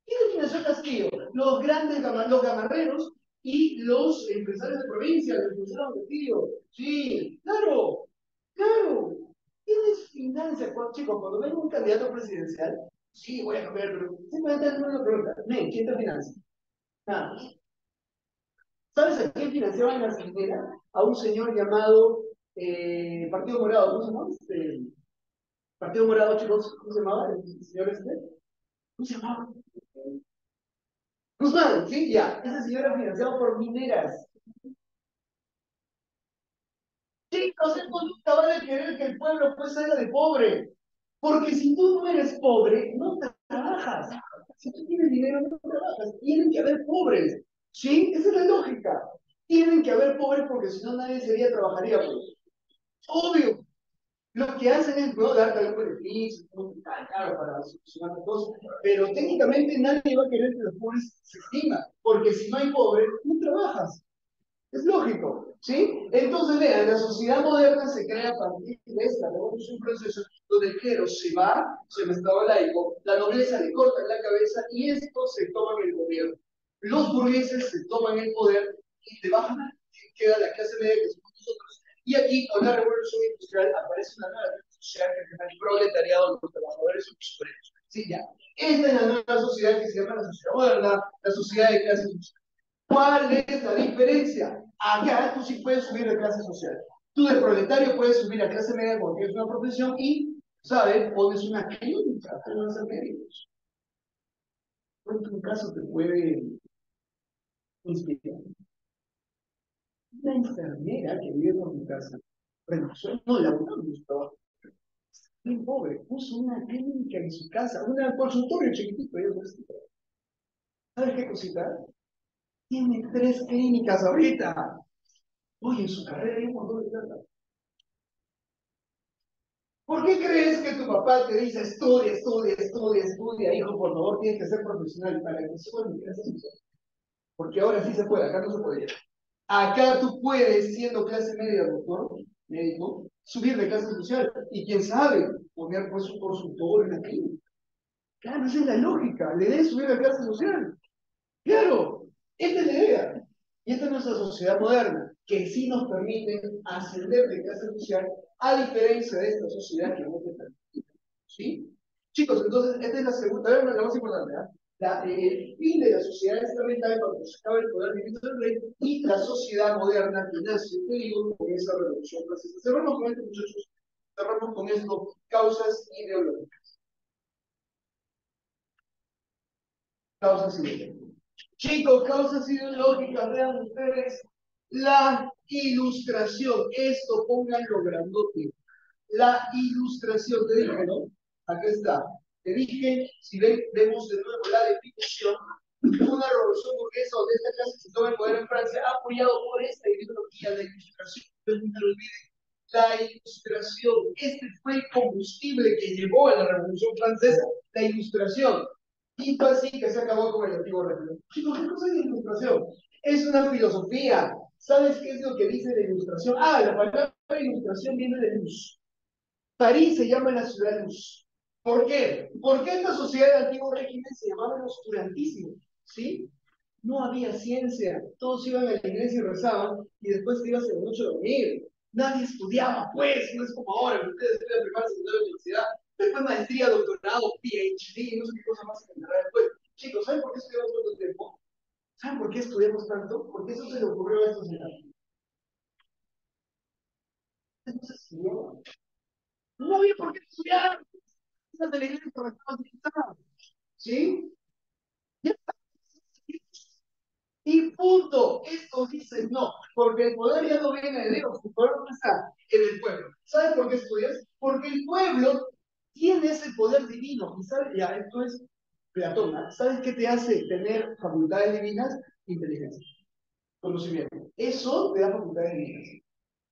¿Quién financió Castillo? Los grandes los gamarreros y los empresarios de provincia, los empresarios de Castillo. Sí, claro, claro. ¿Quiénes financian? Chicos, cuando ven un candidato presidencial, sí, bueno, pero simplemente hacen una pregunta. ¿Quién te financia? Nada. ¿Sabes a quién financiaba en la Argentina? A un señor llamado Partido Morado. ¿Cómo se llama? Partido Morado, chicos, ¿cómo se llamaba el señor este? ¿Cómo se llamaba? Guzmán, sí, ya. Ese señor era financiado por mineras. Chicos, esto nunca va a querer que el pueblo pues salga de pobre. Porque si tú no eres pobre, no trabajas. Si tú tienes dinero, no trabajas. Tienen que haber pobres. ¿Sí? Esa es la lógica. Tienen que haber pobres porque si no nadie sería trabajaría, pues. Obvio. Lo que hacen es no darte algún beneficio, claro, para solucionar las cosas, pero técnicamente nadie va a querer que los pobres se extingan, porque si no hay pobres, no trabajas. Es lógico, ¿sí? Entonces, vean, la sociedad moderna se crea a partir de esta, ¿no? Es un proceso donde el clero se va el estado laico, la nobleza le corta la cabeza y estos se toman el gobierno. Los burgueses se toman el poder y debajo queda la clase media que somos nosotros. Y aquí, con la revolución industrial, aparece una nueva clase social que es el proletariado, los trabajadores supremos. Sí, ya. Esta es la nueva sociedad que se llama la sociedad moderna, la sociedad de clases sociales. ¿Cuál es la diferencia? Acá tú sí puedes subir de clase social. Tú de proletario puedes subir a clase media cuando tienes una profesión y, ¿sabes? Pones una clínica, te van a hacer médicos. ¿Cuánto un caso te puede inspirar? Una enfermera que vive por mi casa, renunció, no, laburando en su trabajo. Bien pobre, puso una clínica en su casa, un consultorio chiquitito. ¿Sabes qué cosita? Tiene 3 clínicas ahorita. Oye, en su carrera hay un montón de plata. ¿Por qué crees que tu papá te dice estudia, estudia, estudia, estudia, hijo, por favor, tienes que ser profesional para que subas mi clase social? Porque ahora sí se puede, acá no se podía. Acá tú puedes, siendo clase media, doctor, médico, subir de clase social y quién sabe, poner pues un consultor en la clínica. Claro, esa es la lógica, le debes subir de clase social. Claro, esta es la idea. Y esta es nuestra sociedad moderna, que sí nos permite ascender de clase social, a diferencia de esta sociedad que no te permite. ¿Sí? Chicos, entonces, esta es la segunda, la más importante, ¿eh? El fin de la sociedad estamental cuando se acaba el poder divino del rey y la sociedad moderna que nace, te digo, con esa revolución francesa. Cerramos con esto, muchachos. Cerramos con esto, causas ideológicas. Causas ideológicas. Chicos, causas ideológicas, vean ustedes la ilustración. Esto pónganlo grandote. La ilustración, te dije, ¿no? Acá está. Te dije, si vemos de nuevo la definición, una revolución burguesa donde esta clase se toma el poder en Francia, apoyado por esta ideología de ilustración. Entonces, nunca lo olviden. La ilustración, este fue el combustible que llevó a la revolución francesa, la ilustración. Y fue así que se acabó con el antiguo régimen. Chicos, ¿qué cosa es la ilustración? Es una filosofía. ¿Sabes qué es lo que dice la ilustración? Ah, la palabra ilustración viene de luz. París se llama la ciudad luz. ¿Por qué? Porque esta sociedad del antiguo régimen se llamaba el oscurantismo. ¿Sí? No había ciencia. Todos iban a la iglesia y rezaban y después te ibas a la noche a dormir. Nadie estudiaba, pues, no es como ahora, que ustedes estudian primaria, secundaria, universidad, después maestría, doctorado, PhD, no sé qué cosa más se tendrá después. Chicos, ¿saben por qué estudiamos tanto tiempo? ¿Saben por qué estudiamos tanto? Porque eso se le ocurrió a estos señores. Entonces, no había por qué estudiar. Esas de la iglesia estaban utilizadas. ¿Sí? Ya está. Y punto. Esto dice no, porque el poder ya no viene de Dios, el poder no está en el pueblo. ¿Sabes por qué estudias? Porque el pueblo tiene ese poder divino. Y sabes, ya, esto es Platón. ¿Sabes qué te hace tener facultades divinas? Inteligencia, conocimiento. Eso te da facultades divinas.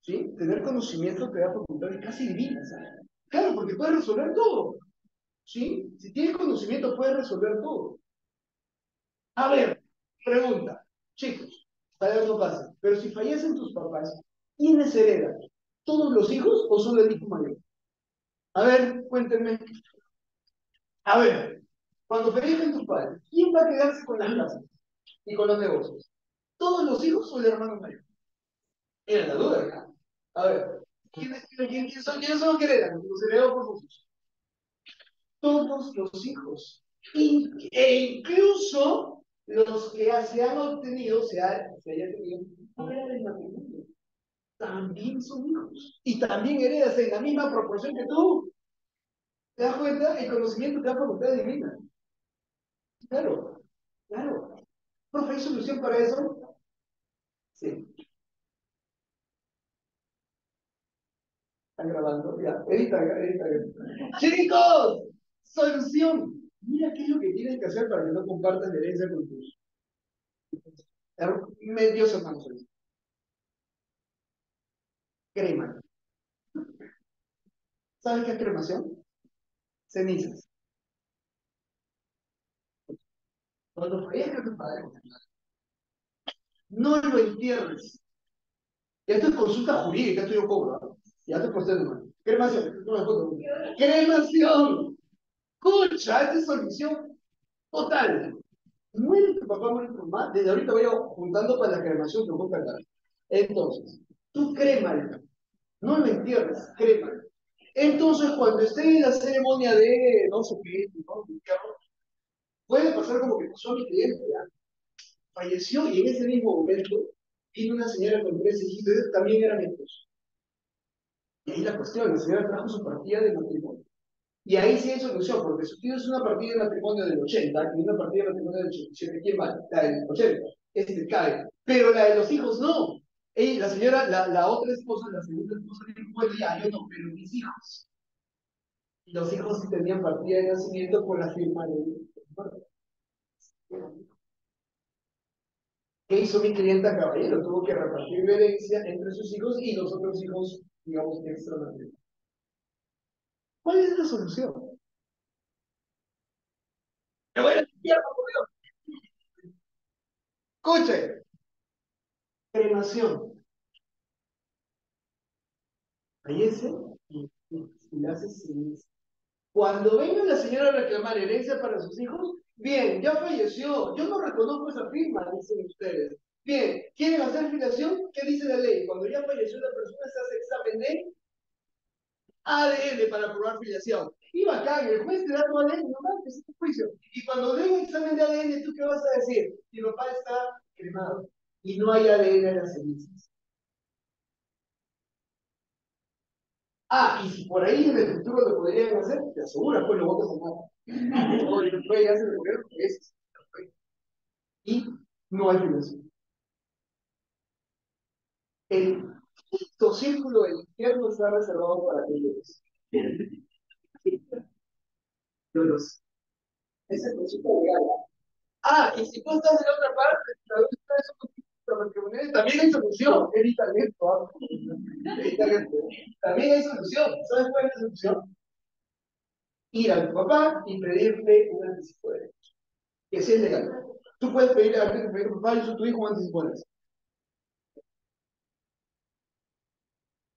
¿Sí? Tener conocimiento te da facultades casi divinas. ¿Sabes? Claro, porque puedes resolver todo. ¿Sí? Si tienes conocimiento, puedes resolver todo. A ver, pregunta, chicos, para ver no pasa, pero si fallecen tus papás, ¿quiénes heredan? ¿Todos los hijos o solo el hijo mayor? A ver, cuéntenme. A ver, cuando fallezcan tus padres, ¿quién va a quedarse con las casas y con los negocios? ¿Todos los hijos o el hermano mayor? Era la duda, ¿verdad? A ver, ¿quiénes son los que heredan? Los heredados por sus todos los hijos. E incluso los que se han obtenido, se haya tenido fuera del matrimonio, también son hijos. Y también heredas en la misma proporción que tú. ¿Te das cuenta? El conocimiento te da facultad divina. Claro, claro. ¿Profe, hay solución para eso? Sí, están grabando. Ya, edita, edita. Chicos, solución. Mira qué es lo que tienes que hacer para que no compartas la herencia con tus medios hermanos. Crema. ¿Sabes qué es cremación? Cenizas. Cuando fallezca tu padre, no lo entierres. Esto es consulta jurídica, esto yo cobro. ¿No? Ya te posté de nuevo. Cremación. Cremación. Escucha, esta es solución total. Muere tu papá, muere tu mamá. Desde ahorita voy juntando para la cremación que voy a cargar. Entonces, tú crémalo. No lo entierres, crémalo. Entonces, cuando esté en la ceremonia de no sé qué, ¿no? Puede pasar como que pasó a mi cliente, ¿ya? Falleció y en ese mismo momento vino una señora con 3 hijitos, también era mi esposo. Y ahí la cuestión, la señora trajo su partida de matrimonio. Y ahí sí hay solución, porque si tienes una partida de matrimonio del 80 y una partida de matrimonio del 87, ¿quién va? La del 80, ese cae. Pero la de los hijos no. Ella, la señora, la otra esposa, la segunda esposa, dijo, bueno, ya, yo no, pero mis hijos. Y los hijos sí tenían partida de nacimiento con la firma de... ¿Qué hizo mi clienta caballero? Tuvo que repartir la herencia entre sus hijos y los otros hijos, digamos, extramatrimoniales. ¿Cuál es la solución? ¡Me voy al infierno, por Dios! Escuche, cremación. Fallece y le hace ceniza. Cuando venga la señora a reclamar herencia para sus hijos, bien, ya falleció. Yo no reconozco esa firma, dicen ustedes. Bien, ¿quieren hacer filiación? ¿Qué dice la ley? Cuando ya falleció la persona se hace examen de ADN para probar filiación. Y bacán, el juez te da tu ADN, nomás, que es tu juicio. Y cuando den un examen de ADN, ¿tú qué vas a decir? Mi papá está cremado y no hay ADN en las cenizas. Ah, y si por ahí en el futuro lo podrían hacer, te aseguras, pues lo votas a nada. O después ya se lo cogieron veces. Y no hay filiación. El quinto círculo del infierno está reservado para aquellos. Yo los. Esa consulta legal. Ah, y si tú estás en la otra parte, también hay solución. Evita esto. También hay solución. ¿Sabes cuál es la solución? Ir a tu papá y pedirle un anticipo de derechos. Que sí es legal. Tú puedes pedirle a tu papá, yo soy tu hijo, un anticipo de derechos.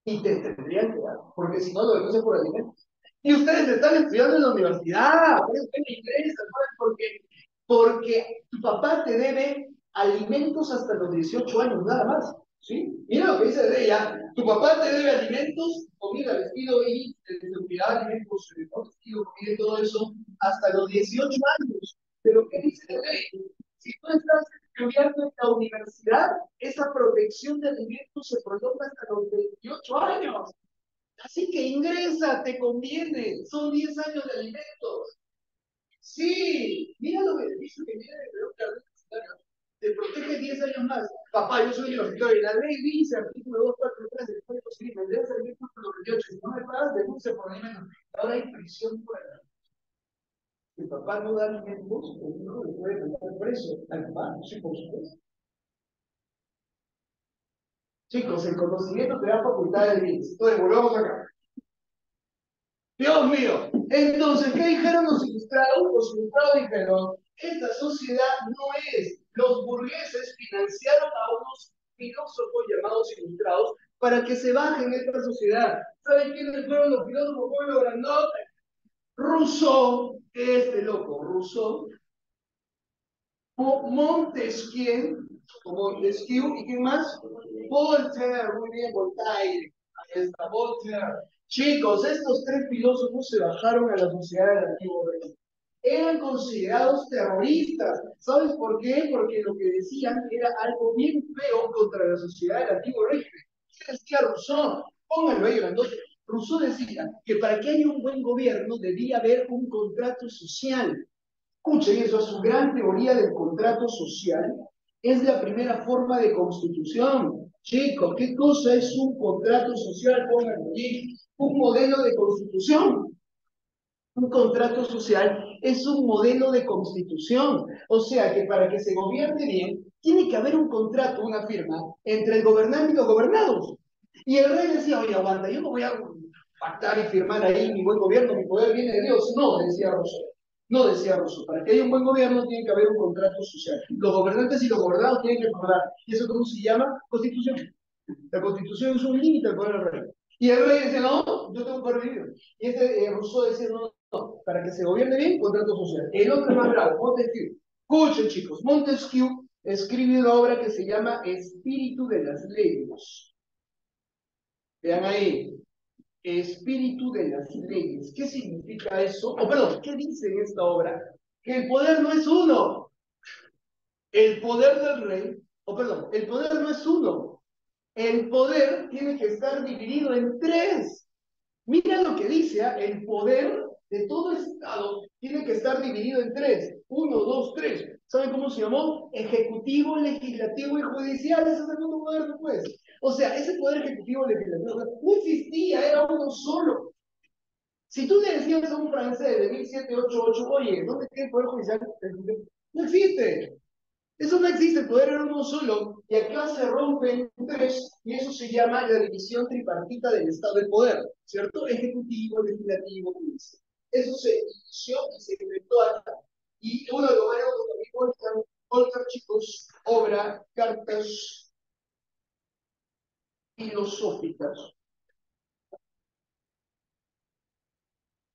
Y te tendrían que dar, porque si no lo denuncian por alimentos. Y ustedes están estudiando en la universidad, por eso me interesa, ¿sabes? Porque tu papá te debe alimentos hasta los 18 años, nada más. ¿Sí? Mira lo que dice de ella. Tu papá te debe alimentos, comida, vestido y seguridad, alimentos, ¿no? Vestido, comida y todo eso hasta los 18 años. Pero ¿qué dice de ley? Si tú estás estudiando en la universidad, esa protección de alimentos se prolonga hasta los 28 años. Así que ingresa, te conviene. Son 10 años de alimentos. Sí, mira lo que dice que viene de Perú, que te protege 10 años más. Papá, yo soy universitario. La ley dice, artículo 243 del Código Civil, me debes servir por los 28. Si no me pagas, denuncia por alimentos. Ahora hay prisión por el. El papá no da alimentos, el hijo le puede meter preso. Al papá, sí, por supuesto. Chicos, el conocimiento te da facultades de bienes. Entonces, volvamos acá. Dios mío. Entonces, ¿qué dijeron los ilustrados? Los ilustrados dijeron, esta sociedad no es. Los burgueses financiaron a unos filósofos llamados ilustrados para que se bajen esta sociedad. ¿Saben quiénes fueron los filósofos pueblo grandote? Rousseau, este loco, Rousseau, Montesquieu, Montesquieu, ¿y quién más? Voltaire, muy bien, Voltaire. Ahí está, Voltaire. Chicos, estos tres filósofos se bajaron a la sociedad del antiguo régimen. Eran considerados terroristas. ¿Sabes por qué? Porque lo que decían era algo bien feo contra la sociedad del antiguo régimen. ¿Qué decía Rousseau? Pónganlo ahí, grandote. Rousseau decía que para que haya un buen gobierno debía haber un contrato social. Escuchen eso, su gran teoría del contrato social es la primera forma de constitución. Chicos, ¿qué cosa es un contrato social? Pónganlo allí. Un modelo de constitución. Un contrato social es un modelo de constitución. O sea que para que se gobierne bien, tiene que haber un contrato, una firma, entre el gobernante y los gobernados. Y el rey decía, oye, aguanta, yo no voy a pactar y firmar ahí mi buen gobierno, mi poder viene de Dios. No, decía Rousseau. No, decía Rousseau. Para que haya un buen gobierno tiene que haber un contrato social. Los gobernantes y los gobernados tienen que acordar. ¿Y eso cómo se llama? Constitución. La constitución es un límite al poder del rey. Y el rey dice, no, yo tengo poder vivir. Y Rousseau decía, no, para que se gobierne bien, contrato social. El otro más bravo, Montesquieu. Escuchen, chicos, Montesquieu escribe una obra que se llama Espíritu de las Leyes. Vean ahí, Espíritu de las Leyes. ¿Qué significa eso? O perdón, ¿qué dice en esta obra? Que el poder no es uno. El poder del rey, o perdón, el poder no es uno. El poder tiene que estar dividido en tres. Mira lo que dice, ¿eh? El poder de todo Estado tiene que estar dividido en tres. Uno, dos, tres. ¿Saben cómo se llamó? Ejecutivo, legislativo y judicial. Ese es el segundo poder después. O sea, ese poder ejecutivo, legislativo, no existía, era uno solo. Si tú le decías a un francés de 1788, oye, ¿dónde está el poder judicial? No existe. Eso no existe, el poder era uno solo, y acá se rompen tres, y eso se llama la división tripartita del Estado del poder, ¿cierto? Ejecutivo, legislativo, judicial. Eso se inició y se inventó acá. Y uno de los varios también, Voltaire, chicos, obra Cartas filosóficas.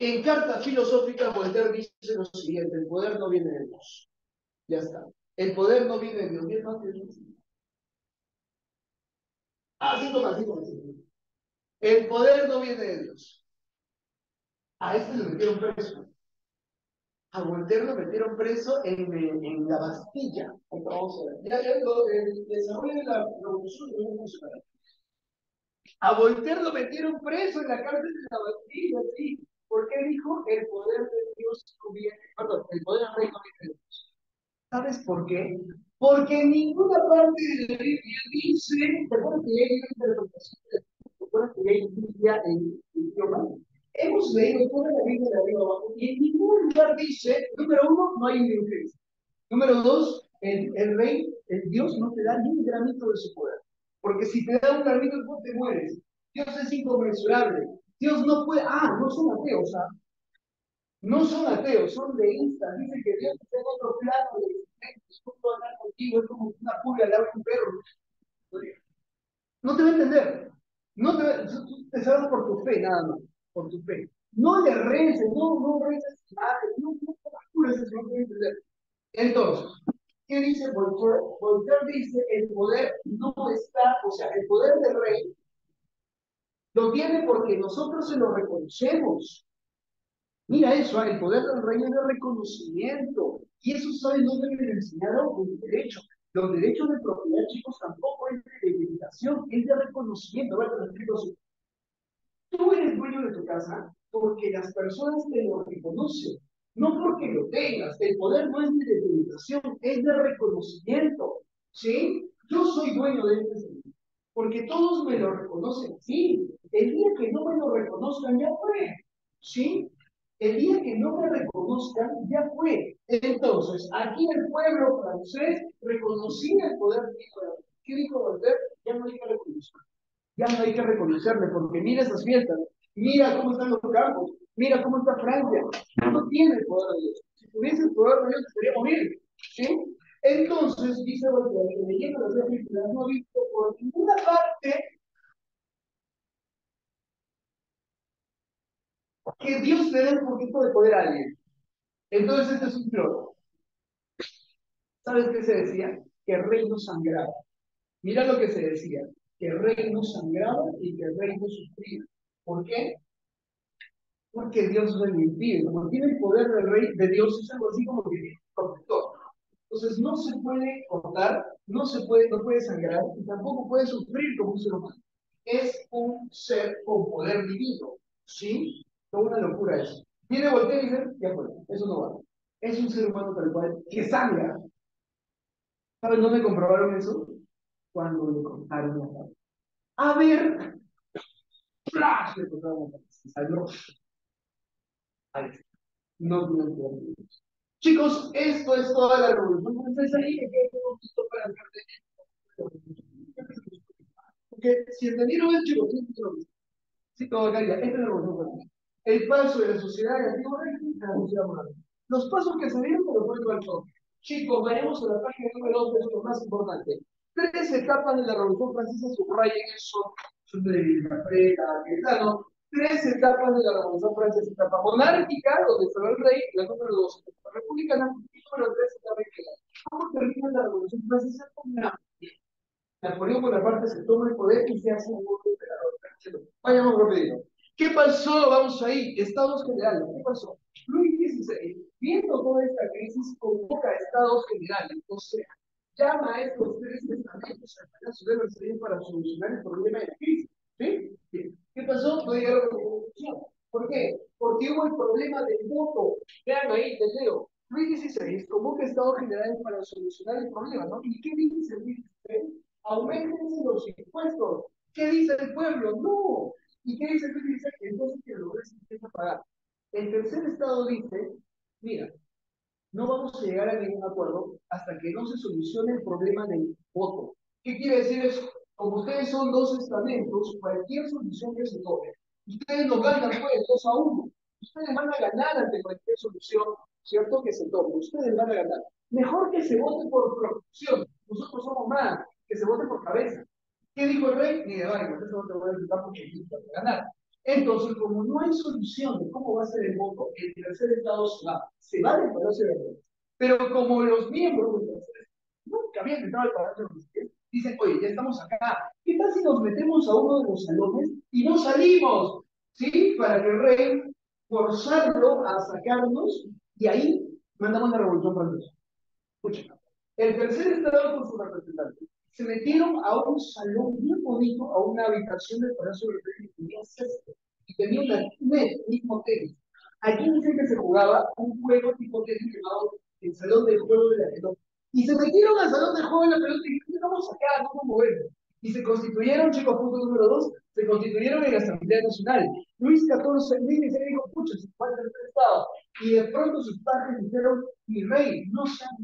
En Cartas filosóficas, Voltaire dice lo siguiente: el poder no viene de Dios. Ya está. El poder no viene de Dios. Bien fácil. Ah, 5 más, 5 más. El poder no viene de Dios. A este lo metieron preso. A Voltaire lo metieron preso en la Bastilla. Vamos a ver. Ya el desarrollo de la revolución no funcionará. A Voltaire lo metieron preso en la cárcel de la Bastilla, sí. Porque dijo: el poder de Dios no viene, perdón, el poder del rey no viene de Dios. ¿Sabes por qué? Porque en ninguna parte de la Biblia dice, ¿te acuerdas que hay una interpretación de ¿te acuerdas que hay Biblia en idioma? Hemos leído toda la Biblia de arriba abajo y en ningún lugar dice, número uno, no hay individualismo. Número dos, el rey, el Dios no te da ni un gramito de su poder. Porque si te da un gramito, tú te mueres. Dios es inconmensurable. Dios no puede, no son ateos, no son ateos, son deístas. Dicen que Dios está en otro plano de existencia. No puedo hablar contigo, es como una pulga al lado de un perro. No te va a entender. No te, tú te salvas por tu fe, nada más. Por tu fe. No le reces, no reces, no te jures, no te va a entender. Entonces, ¿Qué dice Voltaire? Voltaire dice, el poder no está, o sea, el poder del rey lo tiene porque nosotros se lo reconocemos. Mira eso, el poder del rey es de reconocimiento. Y eso, ¿saben dónde me lo enseñaron? Con el derecho. Los derechos de propiedad, chicos, tampoco es de limitación, es de reconocimiento. A ver, te lo explico así. Tú eres dueño de tu casa porque las personas te lo reconocen, no porque lo tengas. El poder no es de delimitación, es de reconocimiento. ¿Sí? Yo soy dueño de este servicio porque todos me lo reconocen. Sí, el día que no me lo reconozcan ya fue. ¿Sí? El día que no me reconozcan ya fue. Entonces, aquí el pueblo francés reconocía el poder divino. ¿Qué dijo Voltaire? Ya no hay que reconocer. Ya no hay que reconocerle, porque mira esas fiestas, mira cómo están los campos, mira cómo está Francia. No tiene el poder de Dios. Si tuviese el poder de Dios, estaría morir. ¿Sí? Entonces, dice Voltaire, que leyendo las películas, no ha visto por ninguna parte que Dios le dé un poquito de poder a alguien. Entonces, este es un trono. ¿Sabes qué se decía? Que el rey no sangraba. Mira lo que se decía, que el rey no sangraba y que el rey no sufría. ¿Por qué? Porque Dios lo impide. Como tiene el poder del rey, de Dios, es algo así como que protector. Entonces no se puede cortar, no puede sangrar y tampoco puede sufrir como un ser humano. Es un ser con poder divino. ¿Sí? Es una locura eso. Viene Voltaire y dice, ya fue, eso no va. Es un ser humano tal cual que sangra. ¿Saben dónde comprobaron eso? Cuando le cortaron la cabeza. A ver, ¡flash! Le cortaron la cabeza. Salió. Ahí está. No tiene poder divino. Chicos, esto es toda la revolución francesa y me quedo un poquito para hablar de esto. Porque si entendieron el chicos, sí, todo acá, esta es la revolución francesa. El paso de la sociedad antigua a la sociedad moderna. Los pasos que se dieron, pero fue al todo. Chicos, vayamos a la página número 2, que es lo más importante. Tres etapas de la revolución francesa, subrayen eso, son de la ¿no? Tres etapas de la revolución francesa: etapa monárquica, donde estaba el rey; la número 2, etapa republicana; y número 3, etapa regional. ¿Cómo termina la revolución francesa? Con Napoleón Bonaparte se toma el poder y se hace un nuevo emperador. Vayamos rápido. ¿Qué pasó? Vamos ahí. Estados Generales. ¿Qué pasó? Luis XVI, viendo toda esta crisis, convoca a Estados Generales. O sea, llama a estos tres estamentos al Palacio de Versalles para solucionar el problema de la crisis. ¿Sí? Bien. ¿Qué pasó? No llegaron a ninguna solución. ¿Por qué? Porque hubo el problema del voto. Vean ahí, te leo. Luis XVI convoca a Estados Generales para solucionar el problema, ¿no? ¿Y qué dice Luis XVI? Aumentense los impuestos. ¿Qué dice el pueblo? No. ¿Y qué dice el pueblo? Dice que entonces que los se empieza a pagar. El tercer estado dice, mira, no vamos a llegar a ningún acuerdo hasta que no se solucione el problema del voto. ¿Qué quiere decir eso? Como ustedes son dos estamentos, cualquier solución que se tome, ustedes no ganan pues 2-1. Ustedes van a ganar ante cualquier solución, ¿cierto? Que se tome. Ustedes van a ganar. Mejor que se vote por proporción. Nosotros somos más, que se vote por cabeza. ¿Qué dijo el rey? Ni de vaina, eso no te voy a explicar porque yo voy a ganar. Entonces, como no hay solución de cómo va a ser el voto, el tercer estado se va del Palacio de Versalles. Pero como los miembros del tercer estado nunca habían entrado al Palacio de Versalles, dicen, oye, ya estamos acá. ¿Qué tal si nos metemos a uno de los salones y no salimos? ¿Sí? Para que el rey forzarlo a sacarnos y ahí mandamos la revolución francesa. Escuchen, el tercer estado con sus representantes se metieron a un salón bien bonito, a una habitación del Palacio del Rey que tenía césped y tenía mismo tenis. Allí dicen que se jugaba un juego tipo tenis llamado el Salón del Juego de la Pelota. Y se metieron al Salón del Juego de la Pelota y dijeron, vamos acá, no nos movemos. Y se constituyeron, chicos, punto número 2, se constituyeron en la Asamblea Nacional. Luis XVI, Luis XVI dijo, pucha, se fue al tercer estado. Y de pronto sus padres dijeron, mi rey, no se han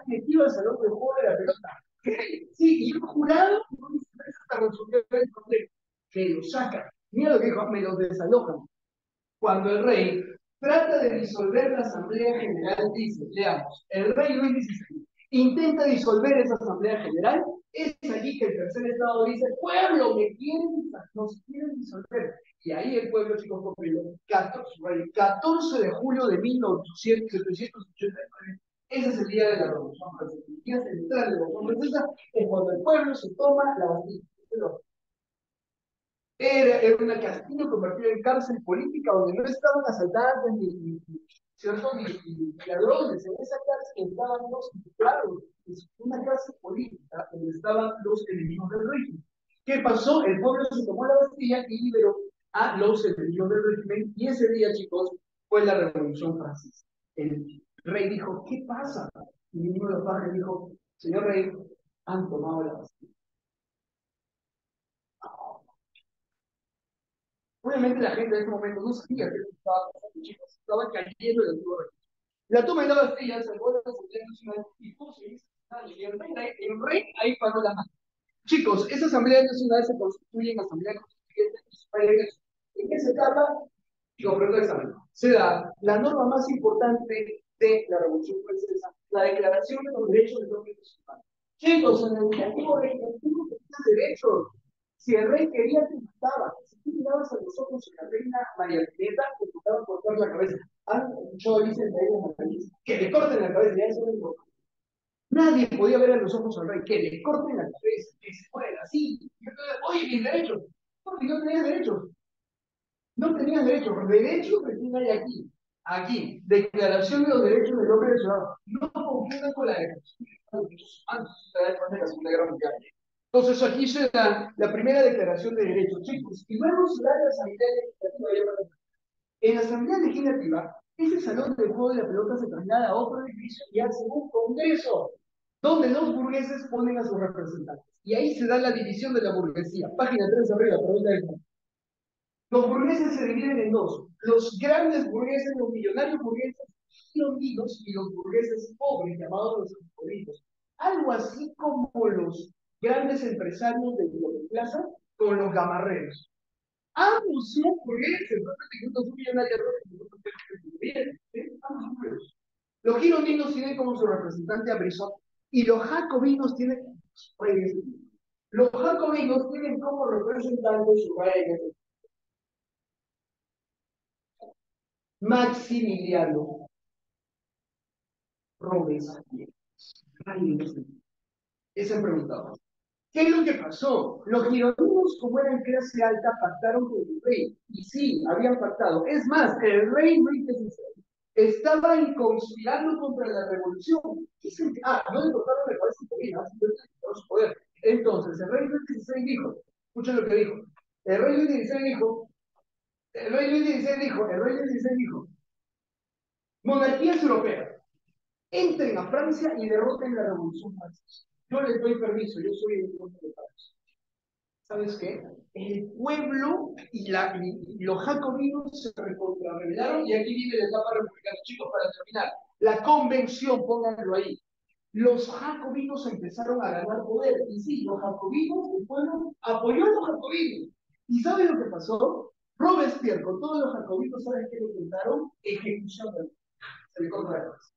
metido al Salón del Juego de la Pelota. ¿Qué? Sí, y el jurado no dice hasta resolver el problema. Que lo sacan. Mira lo que dijo, me los desalojan. Cuando el rey trata de disolver la Asamblea General, dice, leamos, el rey Luis XVI intenta disolver esa Asamblea General, es allí que el tercer estado dice, pueblo, nos quieren disolver. Y ahí el pueblo, chicos, cumplió 14 de julio de 1789. Ese es el día de la Revolución Francesa. día central de la Revolución Francesa es cuando el pueblo se toma la Bastilla. Era un castillo convertido en cárcel política donde no estaban asaltantes ¿cierto? ni ladrones. En esa cárcel estaban los claro, es una cárcel política donde estaban los enemigos del régimen. ¿Qué pasó? El pueblo se tomó la Bastilla y liberó a los enemigos del régimen. Y ese día, chicos, fue la Revolución Francesa. El rey dijo, ¿qué pasa? Y uno de los padres dijo, señor rey, han tomado la Bastilla. Obviamente la gente en ese momento no sabía qué estaba pasando, chicos, estaba cayendo el antiguo régimen. La toma de la Bastilla salvó a la Asamblea Nacional y puso en y el rey ahí paró la mano. Chicos, esa Asamblea Nacional se constituye en Asamblea Constituyente. ¿En qué se trata? Lo pregunto examen. Se da la norma más importante de la Revolución Francesa, la Declaración de los Derechos del Hombre y de su Humano. Chicos, en el antiguo régimen, tú no tenías derechos. Si el rey quería, te mataba. Si tú mirabas a los ojos a la reina María Antonieta, te tocaba cortar la cabeza. Han escuchado dicen que le corten la cabeza, ya eso no importa. Nadie podía ver a los ojos al rey, que le corten la cabeza, que se muera así. Oye, mis derechos. Porque no tenías derechos. No tenías derechos. Derechos recién hay aquí. Aquí. Declaración de los Derechos del Hombre y del Ciudadano. No confundan con la Declaración de los Derechos antes de la Segunda Guerra Mundial. Entonces aquí se da la primera declaración de derechos, chicos, y luego se da la Asamblea Legislativa. En la Asamblea Legislativa, ese salón de juego de la pelota se traslada a otro edificio y hace un congreso, donde los burgueses ponen a sus representantes. Y ahí se da la división de la burguesía. Página 3 arriba, pregunta del mundo. Los burgueses se dividen en dos. Los grandes burgueses, los millonarios burgueses girondinos y los burgueses pobres, llamados los antipolitos. Algo así como los grandes empresarios de plaza con los gamarreros. Ambos son burgueses, no te uno son millonarios, ambos son burgueses. Los girondinos tienen como su representante a Brisson y los jacobinos tienen los jacobinos tienen como representante su rey Maximiliano Robespierre. Esa es preguntado. ¿Qué es lo que pasó? Los girondinos, como eran clase alta, pactaron con el rey. Y sí, habían pactado. Es más, el rey Luis XVI estaba conspirando contra la revolución. No le tocaron el poder su poder. Entonces, el rey Luis XVI dijo, escuchen lo que dijo. El rey Luis XVI dijo, el rey Luis XVI dijo, monarquías europeas, entren a Francia y derroten la Revolución Francesa. Yo les doy permiso, yo soy el pueblo de Francia. ¿Sabes qué? El pueblo y los jacobinos se rebelaron y aquí viene la etapa republicana. Chicos, para terminar, la convención, pónganlo ahí. Los jacobinos empezaron a ganar poder. Y sí, los jacobinos, el pueblo apoyó a los jacobinos. ¿Y saben lo que pasó? Robespierre, con todos los jacobinos, ¿saben qué le intentaron? Ejecución de se le corta la cabeza.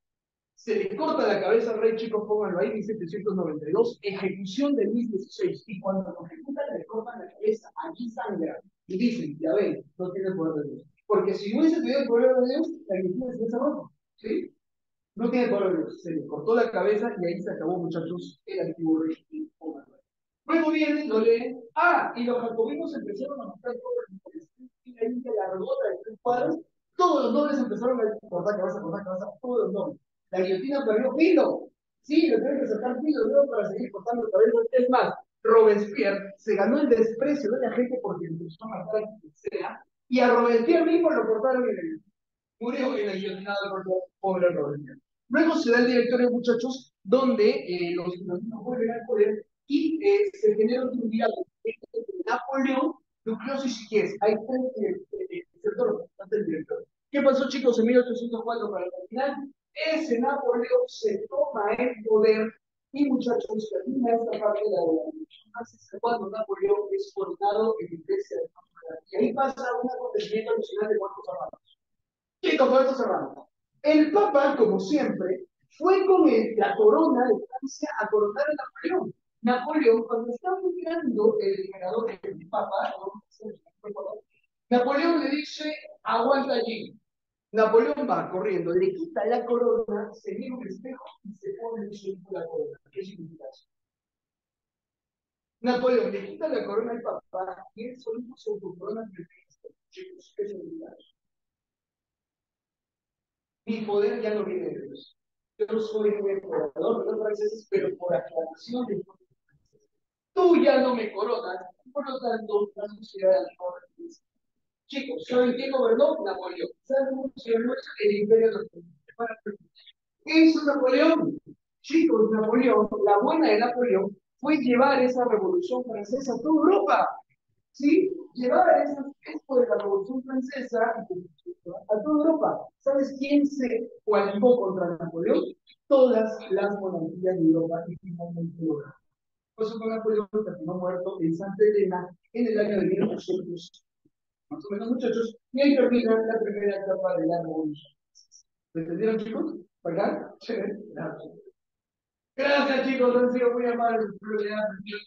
Se le corta la cabeza al rey, chicos, pónganlo ahí, 1792, ejecución de Luis XVI. Y cuando lo ejecutan, le cortan la cabeza, allí sangra. Y dicen, ya ven, no tiene el poder de Dios. Porque si hubiese tenido el poder de Dios, la guillotina se hubiese roto. ¿Sí? No tiene el poder de Dios. Se le cortó la cabeza y ahí se acabó, muchachos, el antiguo régimen. Luego viene, lo leen. Y los jacobinos empezaron a matar todo el y ahí de la redota de 3 cuadras, todos los nobles empezaron a cortar cabeza, todos los nobles. La guillotina perdió filo. Sí, le tienen que sacar filo nuevo para seguir cortando cabeza. Es más, Robespierre se ganó el desprecio de la gente porque empezó a matar a quien sea, y a Robespierre mismo lo cortaron en el murió en la guillotina del pobre Robespierre. Luego se da el directorio, muchachos, donde los girondinos vuelven al poder y se genera un triunvirato entre Napoleón, Duclos y Siqués. Ahí está el representante del directorio. ¿Qué pasó, chicos, en 1804 para terminar? Ese Napoleón se toma el poder y, muchachos, termina esta parte de la revolución. Cuando Napoleón es coronado en la iglesia de Francia. Y ahí pasa un acontecimiento alucinante de cuantos hermanos. Y con todo esto cerramos. El Papa, como siempre, fue con la corona de Francia a coronar a Napoleón. Napoleón, cuando está buscando el emperador del Papa, Napoleón le dice, aguanta allí. Napoleón va corriendo, le quita la corona, se mira un espejo y se pone le solito la corona. ¿Qué significa eso? Napoleón le quita la corona al papá y él solito se autocorona ante el Cristo. Chicos, ¿qué significa eso? Mi poder ya no viene de Dios. Yo soy un emperador de los franceses, pero por aclaración de tú ya no me coronas, por lo tanto, la sociedad no es. Chicos, ¿saben quién gobernó? Napoleón. ¿Saben cómo se llamó el imperio de los franceses? ¿Qué hizo Napoleón? Chicos, Napoleón, la buena de Napoleón fue llevar esa revolución francesa a toda Europa. ¿Sí? Llevar esto de la revolución francesa a toda Europa. ¿Sabes quién se coaligó contra Napoleón? Todas las monarquías de Europa y finalmente lograron. Por eso Napoleón terminó muerto en Santa Elena en el año de 1800, más o menos, muchachos, y ahí termina la primera etapa de la revolución. ¿Me entendieron, chicos? ¿Verdad? Sí. Gracias. Gracias, chicos, han sido muy amables. Espero que hayan aprendido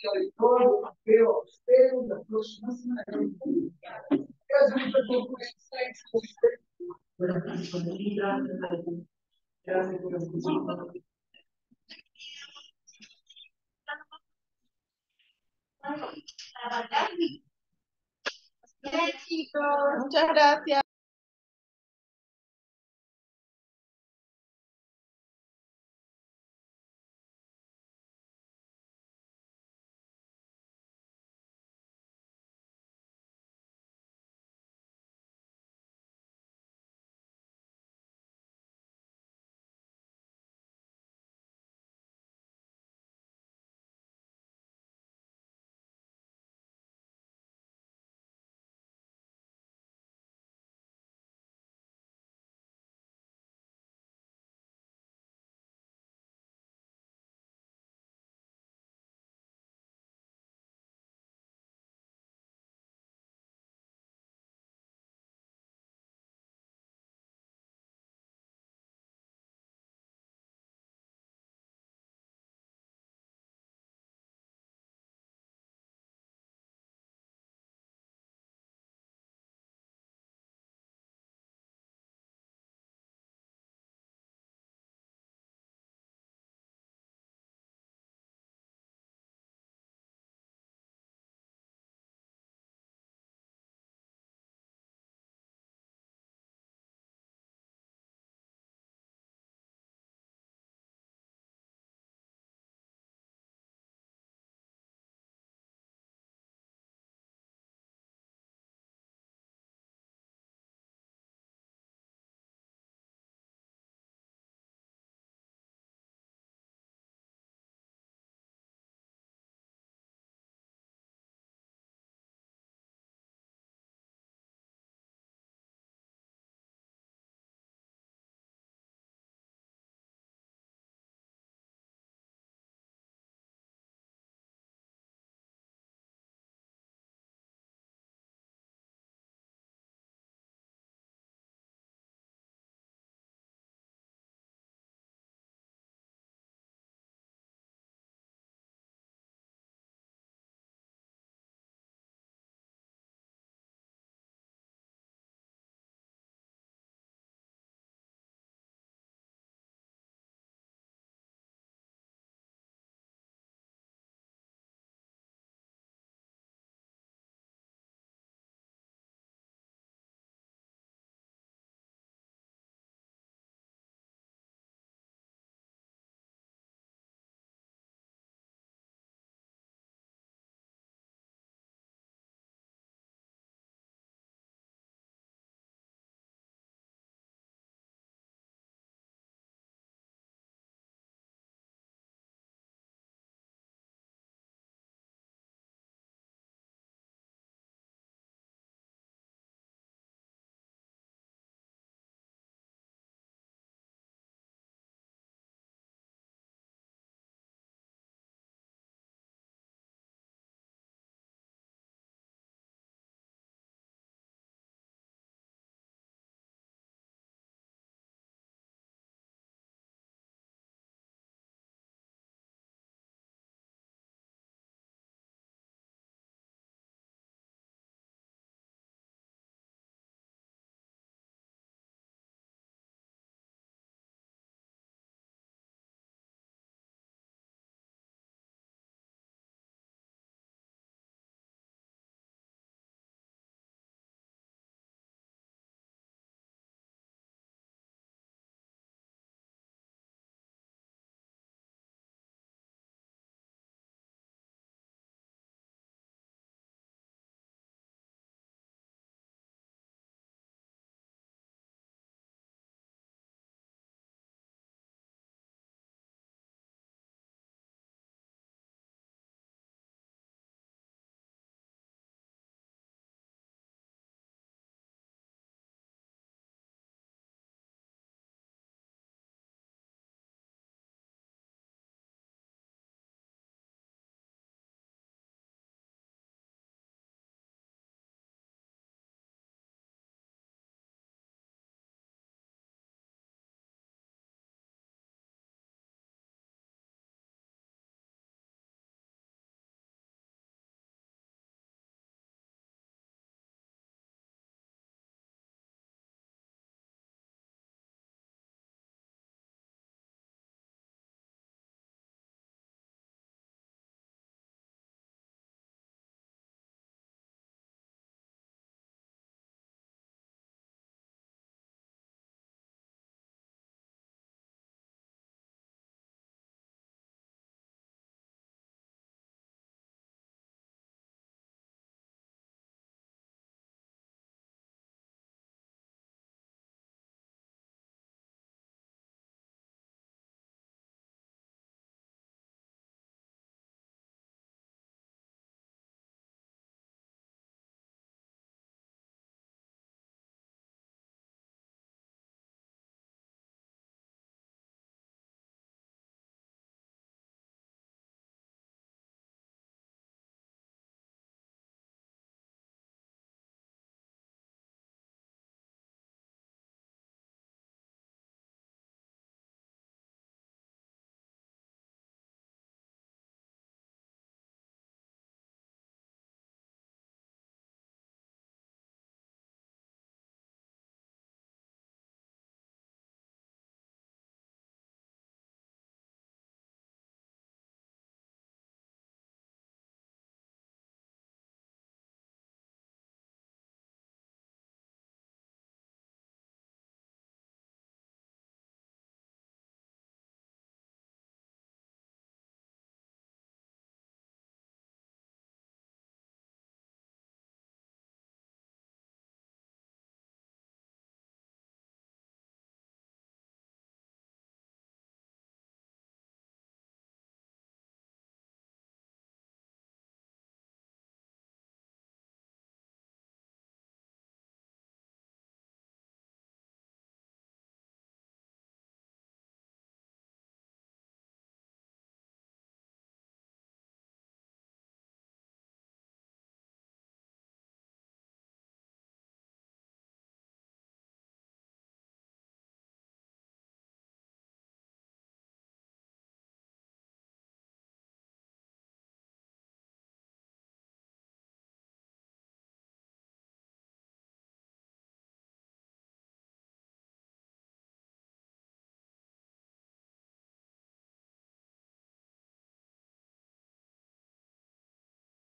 la de todo. Veo a ustedes la próxima semana. Gracias, muchachos, por estar. Gracias por escuchar. Bien, chicos, muchas gracias.